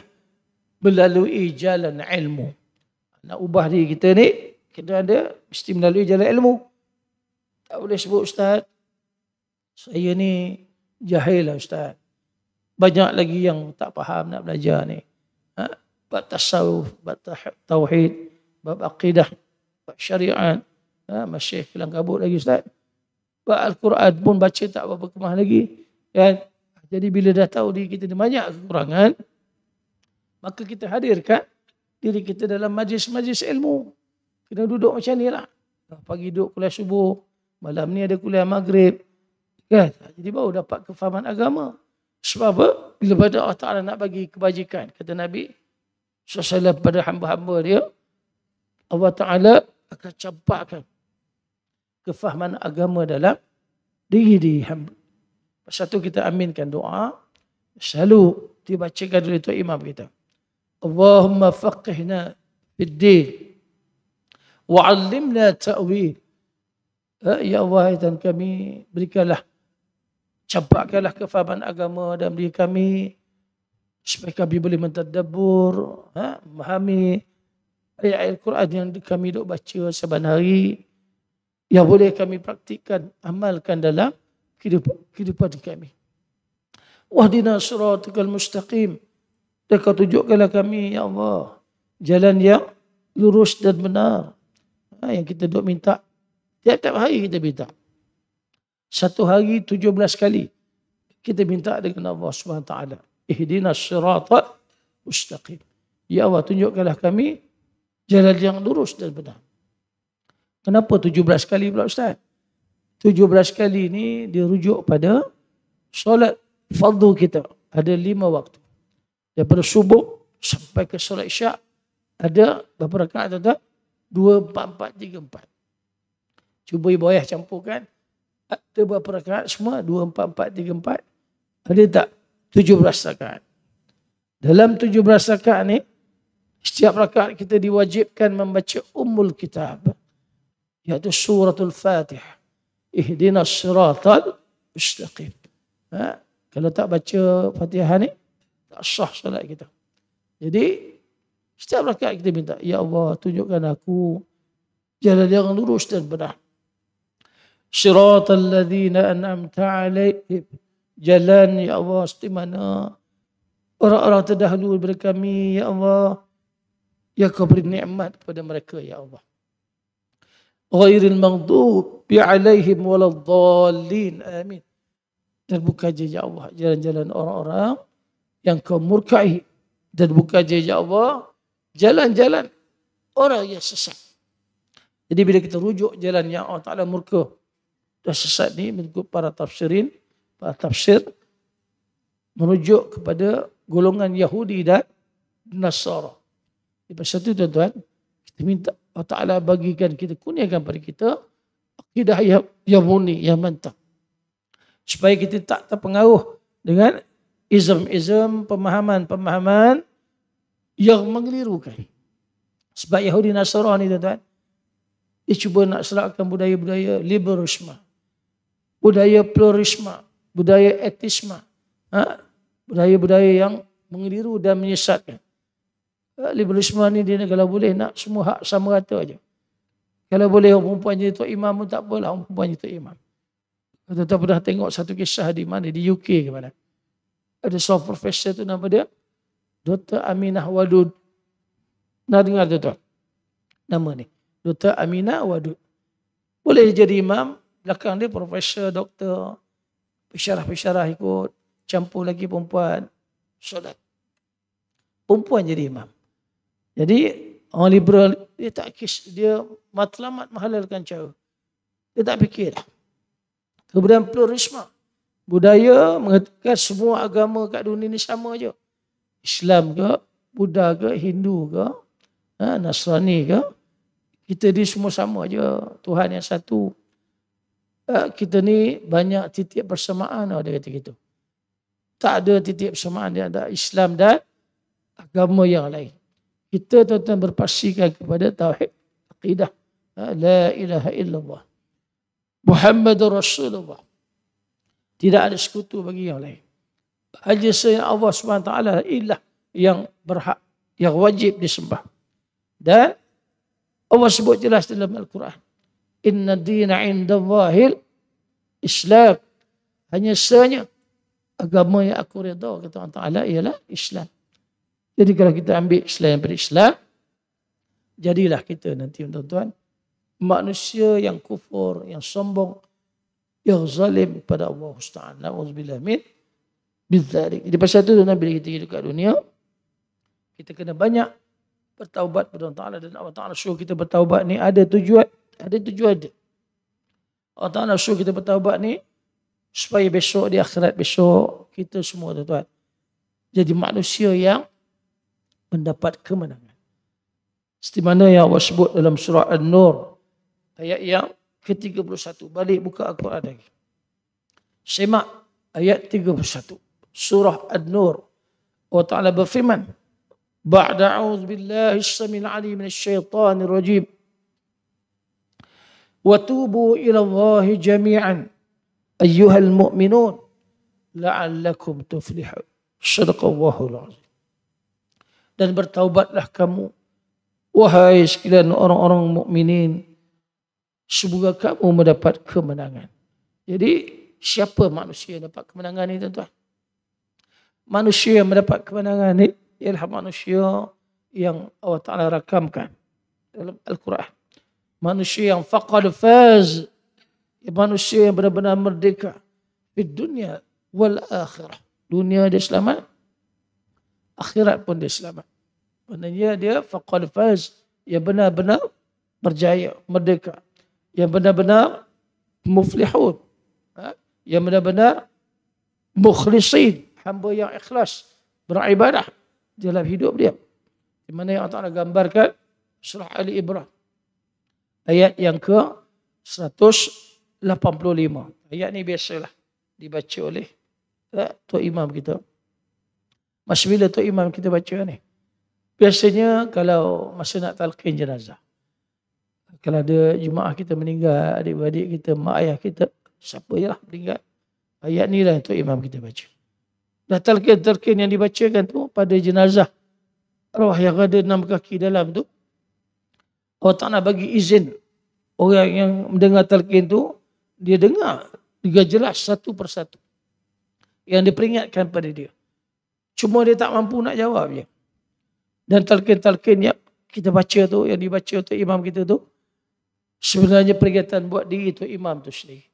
melalui jalan ilmu. Nak ubah diri kita ni, kita ada mesti melalui jalan ilmu. Tak boleh sebut, ustaz, saya ni jahil lah, ustaz. Banyak lagi yang tak faham nak belajar ni. Bab tasawuf, bab tauhid, bab aqidah, bab syariat. Masih kelang kabut lagi, ustaz. Bab Al-Quran pun baca tak berapa kemah lagi. Kan? Jadi bila dah tahu diri kita ni banyak kekurangan, maka kita hadirkan diri kita dalam majlis-majlis ilmu. Kena duduk macam ni lah. Pagi duduk kuliah subuh, malam ni ada kuliah maghrib. Kan? Jadi baru dapat kefahaman agama. Sebab apa? Bila pada Allah Ta'ala nak bagi kebajikan, kata Nabi SAW pada hamba-hamba dia, Allah Ta'ala akan campakkan kefahaman agama dalam diri hamba. Pasal tu kita aminkan doa, selalu dibacakan oleh Tuan Imam kita. Allahumma faqihna fid din wa'allimna ta'wil. Ya Allah, dan kami berikanlah, campakkanlah kefahaman agama dalam diri kami supaya kami boleh mentadabbur, memahami ayat-ayat Al-Quran yang kami duk baca saban hari, yang boleh kami praktikkan, amalkan dalam kehidupan kami. Wahdina siratal mustaqim. Dan kau tunjukkanlah kami, ya Allah, jalan yang lurus dan benar. Yang kita duk minta. Tiap-tiap hari kita minta. Satu hari 17 kali. Kita minta dengan Allah SWT. Ihdinas siratal mustaqim. Ya Allah, tunjukkanlah kami jalan yang lurus dan benar. Kenapa 17 kali pula Ustaz? 17 kali ini dirujuk pada solat fardu kita. Ada 5 waktu. Daripada subuh sampai ke solat isyak. Ada berapa rakaat tuan-tuan? 2, 4, 4, 3, 4. Cuba ibu ayah campurkan. Ada berapa rakaat semua? 2, 4, 4, 3, 4. Ada tak? 17 rakaat. Dalam 17 rakaat ni, setiap rakaat kita diwajibkan membaca Ummul Kitab. Iaitu suratul Fatihah. Ihdinas siratal mustaqim. Kalau tak baca Fatihah ni, tak sah solat kita. Jadi, setiap rakaat kita minta, Ya Allah, tunjukkan aku jalan yang lurus dan benar. Siratal ladzina an'amta alaihim. Jalan, Ya Allah, seperti mana orang-orang terdahulu daripada kami, Ya Allah, Ya kau beri nikmat kepada mereka, Ya Allah. Ghairil maghdubi alaihim waladdallin. Amin. Dan bukan je, Ya Allah, jalan-jalan orang-orang yang kau murkai. Dan bukan je, Ya Allah, jalan-jalan orang yang sesat. Jadi bila kita rujuk jalan yang Allah Ta'ala murka dan sesat ni, menurut para tafsirin, para tafsir, merujuk kepada golongan Yahudi dan Nasara. Lepas itu tuan-tuan, kita minta Allah Ta'ala bagikan kita, kurniakan pada kita akidah yang murni, yang mantap. Supaya kita tak terpengaruh dengan izm-izm, pemahaman-pemahaman yang mengelirukan. Sebab Yahudi Nasara ni tuan-tuan, dia cuba nak serapkan budaya-budaya liberalisme, budaya pluralisme, budaya etisme, budaya-budaya yang mengeliru dan menyesatkan. Liberalisme ni dia kalau boleh nak semua hak sama rata aja. Kalau boleh orang perempuan jadi tok imam pun tak apalah, orang perempuan jadi tok imam. Tuan-tuan pernah tengok satu kisah di mana, di UK ke mana. Ada seorang profesor tu nama dia Dr. Aminah Wadud. Nak dengar tuan-tuan? Nama ni. Dr. Aminah Wadud. Boleh jadi imam, belakang dia profesor, doktor, pesyarah-pesyarah ikut, campur lagi perempuan, solat. Perempuan jadi imam. Jadi orang liberal, dia tak kis, dia matlamat menghalalkan cara. Dia tak fikir. Kemudian pluralisme. Budaya mengatakan semua agama kat dunia ni sama je. Islam ke, Buddha ke, Hindu ke, Nasrani ke, kita ni semua sama je. Tuhan yang satu. Kita ni banyak titik persamaan, dia kata gitu. Tak ada titik persamaan di antara Islam dan agama yang lain. Kita tuan-tuan berpaksikan kepada tauhid akidah. La ilaha illallah. Muhammadur Rasulullah. Tidak ada sekutu bagi yang lain. Hanya selain Allah SWT ilah yang berhak, yang wajib disembah. Dan Allah sebut jelas dalam Al-Quran. Inna dina indallahil Islam. Hanya senya agama yang aku redha, kata Allah Ta'ala, ialah Islam. Jadi kalau kita ambil Islam daripada Islam, jadilah kita nanti tuan-tuan manusia yang kufur, yang sombong, yang zalim pada Allah Ta'ala. Na'udzubillah min bidzalik. Jadi pasal itu tuan-tuan, bila kita hidup kat dunia, kita kena banyak bertaubat pada Allah Ta'ala. Dan Allah Ta'ala suruh kita bertaubat ni ada tujuan. Ada tujuan dia. Allah Ta'ala suruh kita bertaubat ni supaya besok di akhirat besok kita semua tuan-tuan jadi manusia yang mendapat kemenangan. Seperti mana yang Allah sebut dalam surah An-Nur ayat yang ke-31. Balik buka Al-Quran lagi. Semak ayat 31. Surah An-Nur. Allah Ta'ala berfirman, Ba'da a'udzu billahi as-samil 'alim minasyaitonir rajim. Wa tubu ila Allahi jami'an ayyuhal mu'minun la'allakum tuflihun. Shadaqallahul 'azim. Dan bertaubatlah kamu, wahai sekalian orang-orang mukminin, semoga kamu mendapat kemenangan. Jadi siapa manusia yang dapat kemenangan ini tuan-tuan? Manusia yang mendapat kemenangan ini ialah manusia yang Allah Ta'ala rakamkan dalam Al-Quran. manusia yang faqad faz, manusia yang benar-benar merdeka di dunia wal akhirah. Dunia dia selamat, akhirat pun dia selamat. Maknanya dia faqad faz, yang benar-benar berjaya, merdeka, yang benar-benar muflihun, yang benar-benar mukhlisin, hamba yang ikhlas beribadah dalam hidup dia. Di mana yang Allah Ta'ala gambarkan surah Ali Imran ayat yang ke 185. Ayat ni biasalah dibaca oleh Tok Imam kita. Masa bila Tok Imam kita baca ni? Biasanya kalau masa nak talqin jenazah. Kalau ada jemaah kita meninggal, adik-adik kita, mak ayah kita, siapa je lah meninggal. Ayat ni lah Tok Imam kita baca. Dan talqin-talqin yang dibacakan tu pada jenazah arwah yang ada 6 kaki dalam tu, Allah Ta'ala bagi izin orang yang mendengar talqin tu, dia dengar dengan jelas satu persatu yang diperingatkan pada dia. Cuma dia tak mampu nak jawab je. Dan talqin-talqin yang kita baca tu, yang dibaca untuk imam kita tu, sebenarnya peringatan buat diri tu imam tu sendiri.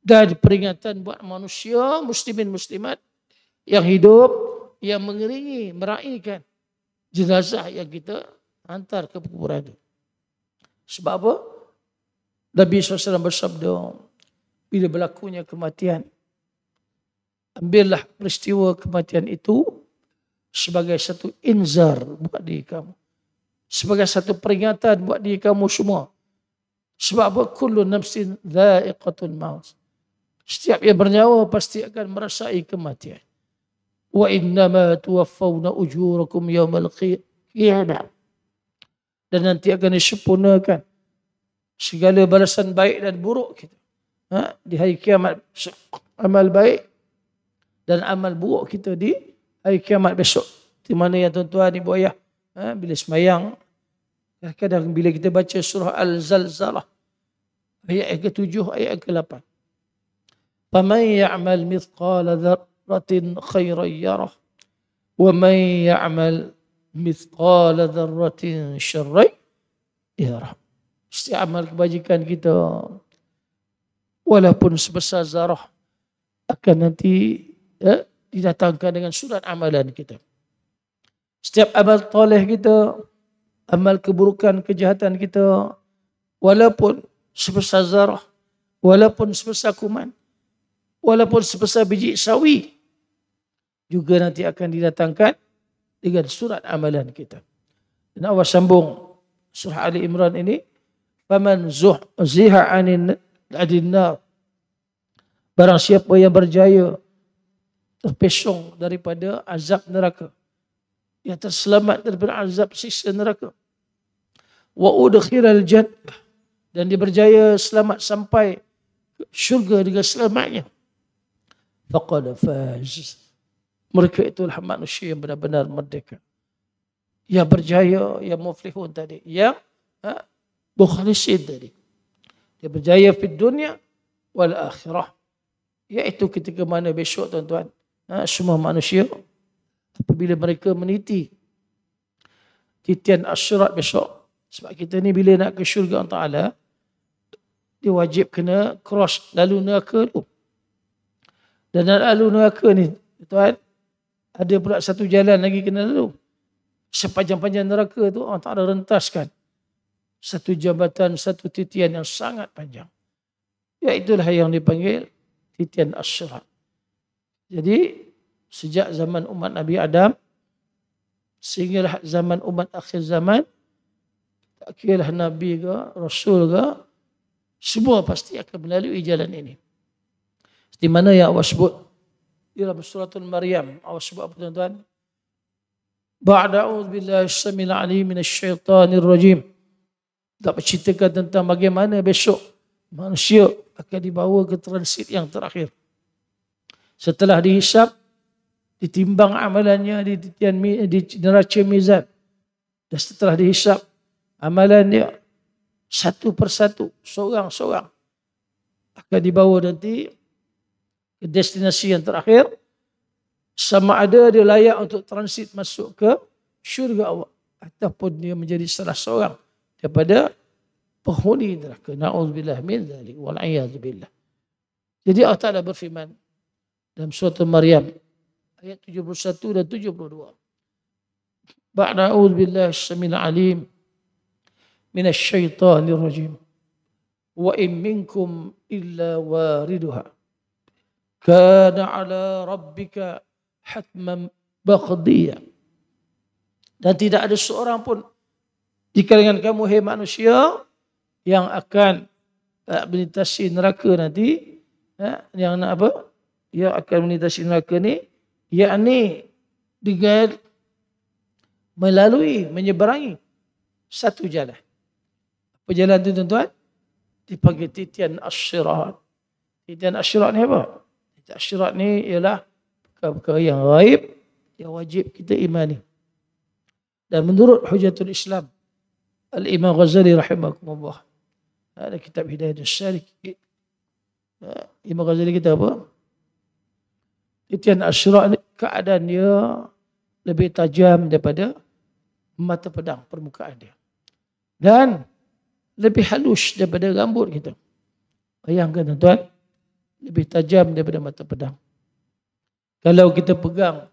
Dan peringatan buat manusia, muslimin muslimat yang hidup, yang mengiringi, meraihkan jenazah yang kita hantar ke kuburan itu. Sebab apa? Nabi SAW bersabda, bila berlakunya kematian, ambillah peristiwa kematian itu sebagai satu inzar buat diri kamu. Sebagai satu peringatan buat diri kamu semua. Sebab apa? Kullu nafsin dha'iqatul maut. Setiap yang bernyawa pasti akan merasai kematian. Wa innama tuwaffawna ujurakum yawmal qiyamah. Dan nanti akan disempurnakan segala balasan baik dan buruk kita. Di hari kiamat, amal baik dan amal buruk kita di hari kiamat besok. Di mana yang tuan-tuan ibu ayah, bila semayang, kadang-kadang bila kita baca surah Al-Zalzalah, ayat ke-7, ayat ke-8. فَمَنْ يَعْمَلْ مِثْقَالَ ذَرَّةٍ خَيْرًا يَرَهُ وَمَنْ يَعْمَلْ مِثْقَالَ ذَرَّةٍ شَرًّا يَرَهُ. Setiap amal kebajikan kita, walaupun sebesar zarah, akan nanti didatangkan dengan surat amalan kita. Setiap amal soleh kita, amal keburukan, kejahatan kita, walaupun sebesar zarah, walaupun sebesar kuman, walaupun sebesar biji sawi, juga nanti akan didatangkan dengan surat amalan kita. Dan Allah sambung surah Ali Imran ini, faman zuhziha 'anil nar, barang siapa yang berjaya terpesong daripada azab neraka, yang terselamat daripada azab siksa neraka, wa udkhilal jannah, dan dia berjaya selamat sampai ke syurga dengan selamatnya, faqad faz, mereka itulah manusia yang benar-benar merdeka, yang berjaya, yang muflihun tadi, yang mukhlisin tadi. Dia berjaya di dunia wal akhirah, iaitu ketika mana besok tuan-tuan, semua manusia apabila mereka meniti titian asyarat besok. Sebab kita ni bila nak ke syurga Allah Ta'ala, dia wajib kena cross lalu neraka tu. Dan lalu neraka ni tuan, ada pula satu jalan lagi kena lalu. Sepanjang-panjang neraka tu Allah Ta'ala rentaskan satu jambatan, satu titian yang sangat panjang. Iaitulah yang dipanggil titian asyarat. Jadi sejak zaman umat Nabi Adam sehinggalah zaman umat akhir zaman, tak kira lah Nabi ke, Rasul ke, semua pasti akan melalui jalan ini. Di mana yang Allah sebut dalam suratul Maryam, Allah sebut apa tuan-tuan? Ba'da a'udzubillahi as-samil 'alim minasyaitanir rajim. Tak berceritakan tentang bagaimana besok manusia akan dibawa ke transit yang terakhir. Setelah dihisap, ditimbang amalannya di neraca mizan. Dan setelah dihisap, amalan dia satu persatu, seorang-seorang akan dibawa nanti ke destinasi yang terakhir, sama ada dia layak untuk transit masuk ke syurga Allah, ataupun dia menjadi salah seorang daripada penghuni neraka. Na'udzubillah min dzalik wal a'yadzubillah. Jadi Allah Ta'ala berfirman dalam surah Maryam ayat 71 dan 72. Ba'da a'udzubillahi as-sami'il 'alim minasy syaithanir rajim. Wa in minkum illa wariduha kana 'ala rabbika hatman maqdiyya. Dan tidak ada seorang pun di kalangan kamu, hai manusia, yang akan melintasi neraka nanti. Yang nak apa? Yang akan melintasi neraka ni, yakni dengan melalui, menyeberangi satu jalan. Apa jalan tu tuan-tuan? Dipanggil titian asyirat. Titian asyirat ni apa? Titian asyirat ni ialah perkara yang gaib, yang wajib kita imani. Dan menurut Hujatul Islam Al-Imam Ghazali rahimahullah, ada kitab Hidayatus Salik, Imam Ghazali kita apa? Titian asyirat ni keadaan dia lebih tajam daripada mata pedang permukaan dia. Dan lebih halus daripada rambut kita. Bayangkan tuan-tuan, lebih tajam daripada mata pedang. Kalau kita pegang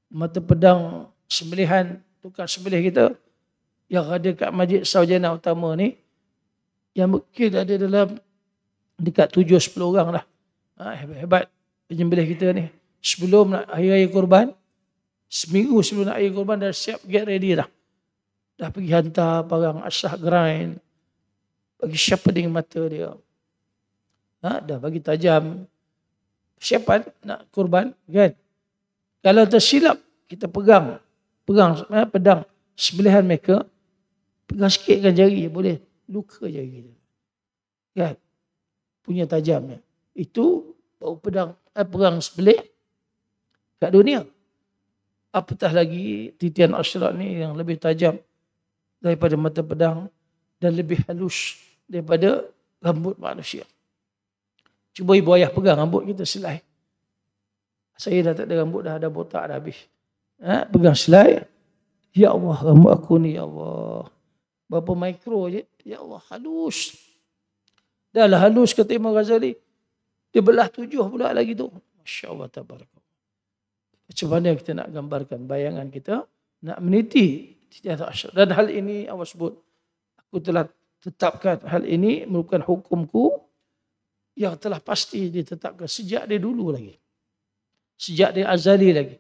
mata pedang sembelihan tukang sembelih kita yang ada kat Masjid Sarjana Utama ni, yang mungkin ada dalam dekat 7-10 orang lah. Hebat-hebat penyembelih kita ni. Sebelum nak hari raya kurban, seminggu sebelum nak hari kurban dah siap, get ready dah. Dah pergi hantar barang asah grind, bagi sharpening mata dia. Dah bagi tajam. Siapan nak kurban kan. Kalau tersilap kita pegang pedang sembelihan mereka, pegang sikit kan jari, boleh luka jari kita. Kan? Punya tajamnya. Itu baru perang sembelih kat dunia. Apatah lagi titian asyirat ni yang lebih tajam daripada mata pedang dan lebih halus daripada rambut manusia. Cuba ibu ayah pegang rambut kita selai. Saya dah tak ada rambut, dah ada botak dah habis. Pegang selai. Ya Allah, rambut aku ni, ya Allah. Berapa mikro je. Ya Allah, halus. Dah lah halus, kata Imam Ghazali. Dia belah 7 pula lagi tu. Masya Allah, tabarakallah. Macam mana kita nak gambarkan bayangan kita, nak meniti titian asyirat. Dan hal ini awak sebut, aku telah tetapkan hal ini merupakan hukumku yang telah pasti ditetapkan sejak dari dulu lagi. Sejak dari azali lagi.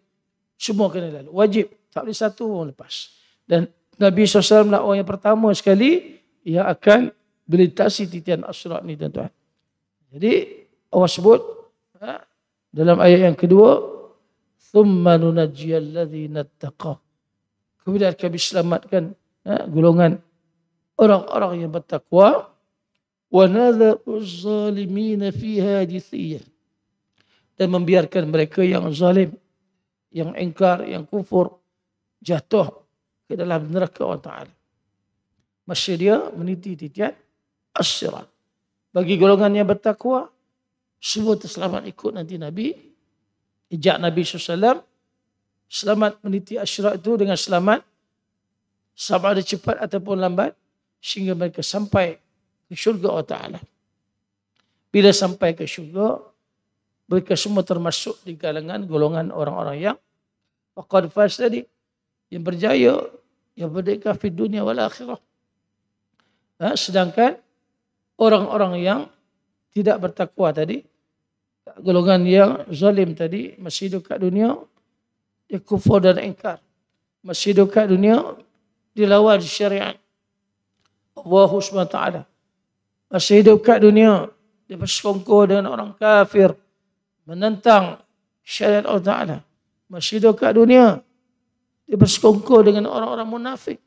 Semua kena lalu. Wajib. Tak boleh satu orang lepas. Dan Nabi SAW nak orang yang pertama sekali yang akan melintasi titian asyirat ni tuan-tuan. Jadi Allah sebut dalam ayat yang kedua, thumma nunajjiyal ladzina ittaqaw. Kemudian kami selamatkan golongan orang-orang yang bertakwa. Wa nadha'uz zalimina fiha jithiyah. Dan membiarkan mereka yang zalim, yang ingkar, yang kufur, jatuh ke dalam neraka Allah Ta'ala. Masih dia meniti titian asyirat. Bagi golongan yang bertakwa, semua terselamat ikut nanti Nabi. Ijak Nabi SAW, selamat meniti asyirat itu dengan selamat, sama ada cepat ataupun lambat, sehingga mereka sampai ke syurga Allah Ta'ala. Bila sampai ke syurga, mereka semua termasuk di kalangan golongan orang-orang yang faqad faz tadi, yang berjaya, yang merdeka fi dunia wal akhirah. Sedangkan orang-orang yang tidak bertakwa tadi, golongan yang zalim tadi, masih hidup kat dunia, dia kufur dan ingkar. Masih hidup kat dunia, dilawan syariat Allah SWT. Masih hidup kat dunia, dia bersekongkol dengan orang kafir, menentang syariat Allah Ta'ala. Masih hidup kat dunia, dia bersekongkol dengan orang-orang munafik,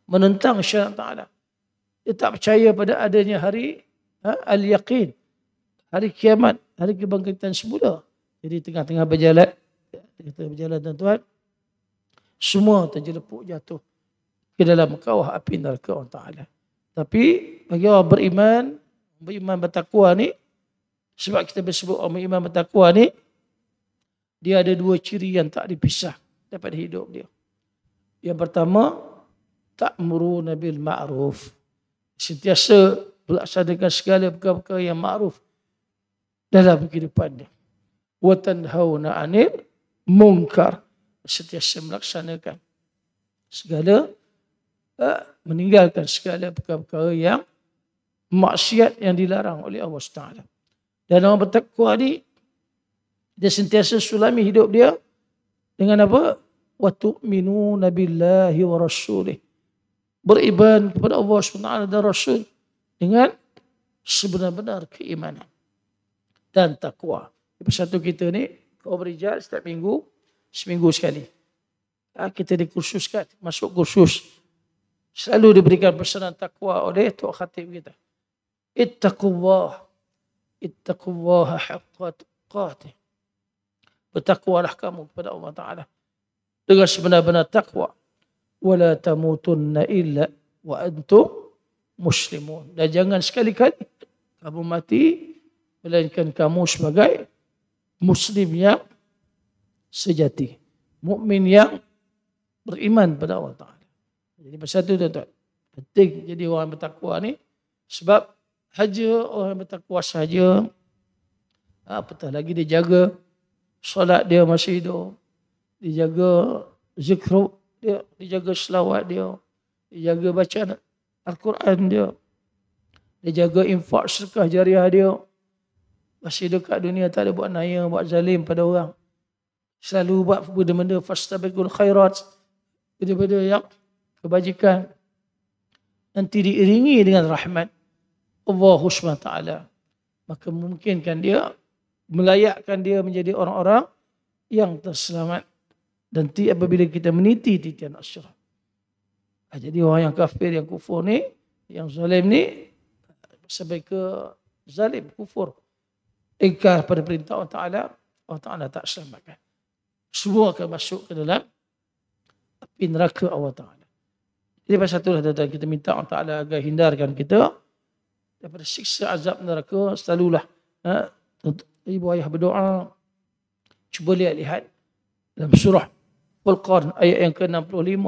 menentang syariat Ta'ala. Dia tak percaya pada adanya hari al-yaqin, hari kiamat, hari kebangkitan semula. Jadi tengah-tengah berjalan, tuan-tuan, semua terjelepuk jatuh ke dalam kawah api neraka Allah Ta'ala. Tapi bagi orang beriman bertakwa ni, sebab kita bersebut orang beriman bertakwa ni, dia ada 2 ciri yang tak dipisah daripada hidup dia. Yang pertama, ta'muruna bil ma'ruf. Sentiasa melaksanakan segala perkara-perkara yang ma'ruf dalam kehidupan dia. Wa tanhauna 'anil munkar. Sentiasa melaksanakan segala meninggalkan segala perkara-perkara yang maksiat yang dilarang oleh Allah SWT. Dan orang bertakwa ni dia sentiasa sulami hidup dia dengan apa? Wa tu'minuna billahi wa rasulih. Beriman kepada Allah SWT dan Rasul dengan sebenar-benar keimanan dan takwa. Persatu kita ni, kau berijal setiap minggu, seminggu sekali. Kita dikursuskan, masuk kursus. Selalu diberikan pesanan takwa oleh Tok Khatib kita. Ittaqullah haqqa tuqatih. Bertakwalah kamu kepada Allah Ta'ala dengan sebenar-benar takwa. Wala tamutunna illa wa antum muslimun. Dan jangan sekali-kali kamu mati melainkan kamu sebagai muslim yang sejati, mukmin yang beriman pada Allah Ta'ala. Jadi pasal itu tuan-tuan, penting jadi orang bertakwa ni, sebab hanya orang bertakwa sahaja, apatah lagi dia jaga solat dia masih hidup, dia jaga zikr dia, jaga selawat dia, jaga bacaan Al-Quran dia jaga infak sedekah jariah dia, masih dekat dunia tak ada buat naya, buat zalim pada orang, selalu buat benda-benda fastabiqul khairat, benda-benda yang kebajikan, nanti diiringi dengan rahmat Allah SWT, maka memungkinkan dia, melayakkan dia menjadi orang-orang yang terselamat. Nanti apabila kita meniti titian asyraf. Jadi orang yang kafir, yang kufur ni, yang zalim ni, sampai ke zalim, kufur, ingkar pada perintah Allah Ta'ala tak selamatkan. Semua akan masuk ke dalam api neraka Allah Ta'ala. Jadi pasal itulah tuan-tuan, kita minta Allah Ta'ala agar hindarkan kita daripada siksa azab neraka. Selalulah ibu ayah berdoa. Cuba lihat dalam surah Furqan ayat yang ke-65.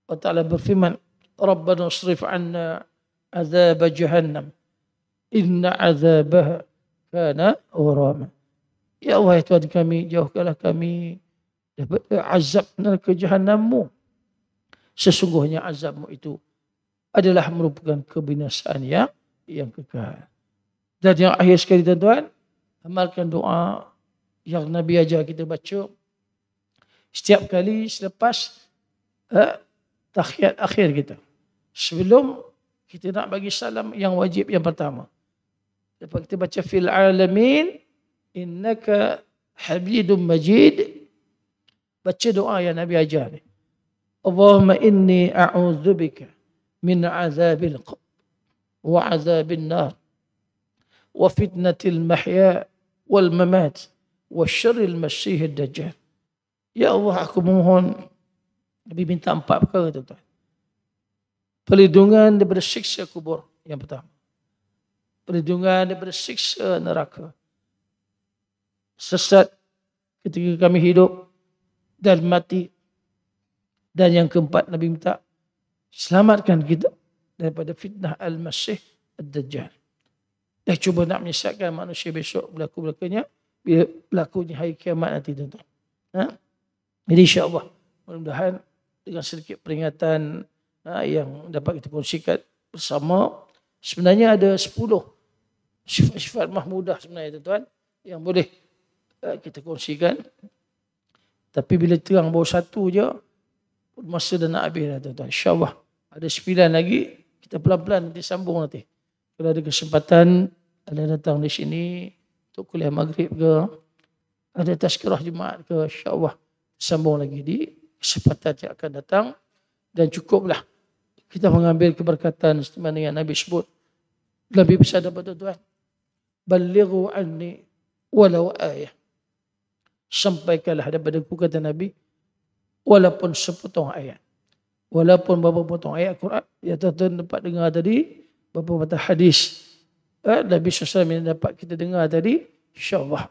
Allah Ta'ala berfirman, Rabbana asrif anna azab jahannam inna azabaha kana gharama. Ya Allah, ya Tuhan kami, jauhkanlah kami daripada azab neraka jahannammu. Sesungguhnya azabmu itu adalah merupakan kebinasaan yang kekal. Dan yang akhir sekali tuan-tuan, amalkan doa yang Nabi ajar kita baca setiap kali selepas tahiyat akhir kita. Sebelum kita nak bagi salam yang wajib yang pertama. Lepas kita baca fil alamin innaka hamidum majid, baca doa yang Nabi ajar ni. Allahumma inni a'udzubika min azabil qabr wa azabil nar wa fitnatil mahya wal mamat wa syarril masihid dajjal. Ya Allah, aku mohon, Nabi minta 4 perkara tuan-tuan. Perlindungan daripada siksa kubur yang pertama. Perlindungan daripada siksa neraka. Sesat ketika kami hidup dan mati. Dan yang keempat, Nabi minta selamatkan kita daripada fitnah al-masih ad-dajjal. Dah cuba nak menyesatkan manusia besok berlaku-berlakunya, bila berlakunya hari kiamat nanti tuan-tuan. Jadi insyaAllah, mudah-mudahan dengan sedikit peringatan yang dapat kita kongsikan bersama, sebenarnya ada 10 sifat-sifat mahmudah sebenarnya tuan-tuan yang boleh kita kongsikan. Tapi bila terang baru 1 je, masa dah nak habis dah tuan-tuan. InsyaAllah ada 9 lagi, kita pelan-pelan nanti sambung nanti. Kalau ada kesempatan, ada datang di sini untuk kuliah maghrib ke, ada tazkirah Jumaat ke, insyaAllah sambung lagi di kesempatan yang akan datang. Dan cukuplah kita mengambil keberkatan seperti yang Nabi sebut. Lebih besar dapat tuan-tuan. Balighu anni walau ayah. Sampaikanlah daripada aku, kata Nabi, walaupun sepotong ayat. Walaupun beberapa potong ayat Quran. Ya tuan-tuan dapat dengar tadi, beberapa hadis Nabi SAW yang dapat kita dengar tadi, insyaAllah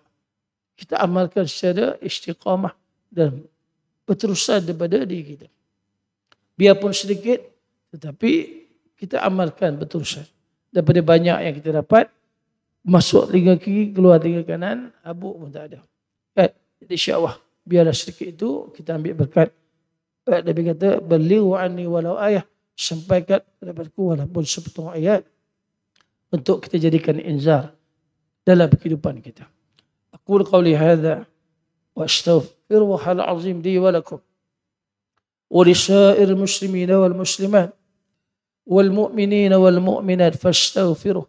kita amalkan secara istiqamah dan berterusan daripada diri kita. Biarpun sedikit, tetapi kita amalkan betul-betul. Daripada banyak yang kita dapat, masuk telinga kiri, keluar telinga kanan, habuk pun tak ada. Kan? Jadi insya-Allah biarlah sedikit itu kita ambil berkat. Nabi kata, "Balighu anni walau ayah." Sampaikan dapatku walaupun sepotong ayat untuk kita jadikan inzar dalam kehidupan kita. Aqul qawli hadza wa astaghfirullahal azim li wa lakum wa lisairil muslimina wal muslimat wal mu'minina wal mu'minat fastaghfiruh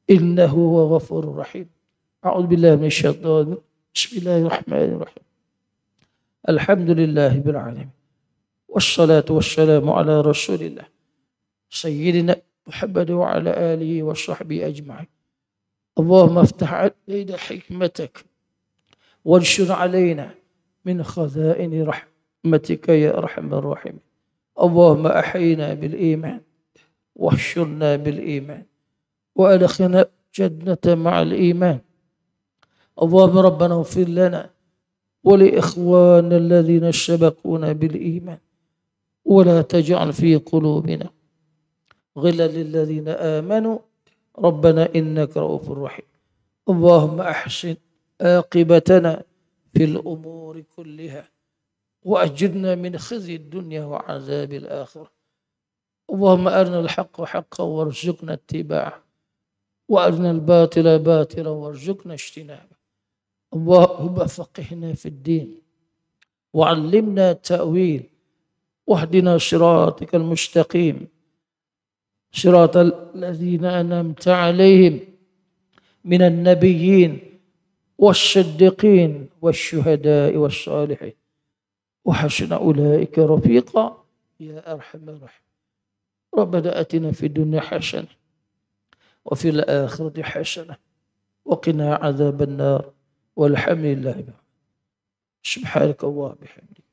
innahu huwal ghafurur rahim. A'udzu billahi minasyaitonir rajim. Bismillahirrahmanirrahim. Alhamdulillahirabbil alamin. Wassalatu wassalamu ala Rasulillah Sayyidina Muhammad wa ala alihi wa sahbihi ajma'in. Allahumma aftah alayna hikmatak wanshur alayna min khazaini rahmatika ya arhamar rahim. Allahumma ahyina bil iman wahshurna bil iman wa adkhilna jannata ma'al iman. Allahumma rabbana ighfir lana wa li ikhwana alladhina sabaquna bil iman. ولا تجعل في قلوبنا غلا للذين آمنوا ربنا إنك رؤوف رحيم. اللهم أحسن عاقبتنا في الأمور كلها وأجرنا من خزي الدنيا وعذاب الآخرة. اللهم أرنا الحق حقا وارزقنا اتباعه وأرنا الباطل باطلا وارزقنا اجتنابه. اللهم فقهنا في الدين وعلمنا التأويل واهدنا صراطك المستقيم صراط الذين أنعمت عليهم من النبيين والصديقين والشهداء والصالحين وحسن أولئك رفيقا يا أرحم الراحمين. ربنا آتنا في الدنيا حسنة وفي الآخرة حسنة وقنا عذاب النار والحمد لله. سبحانك اللهم وبحمدك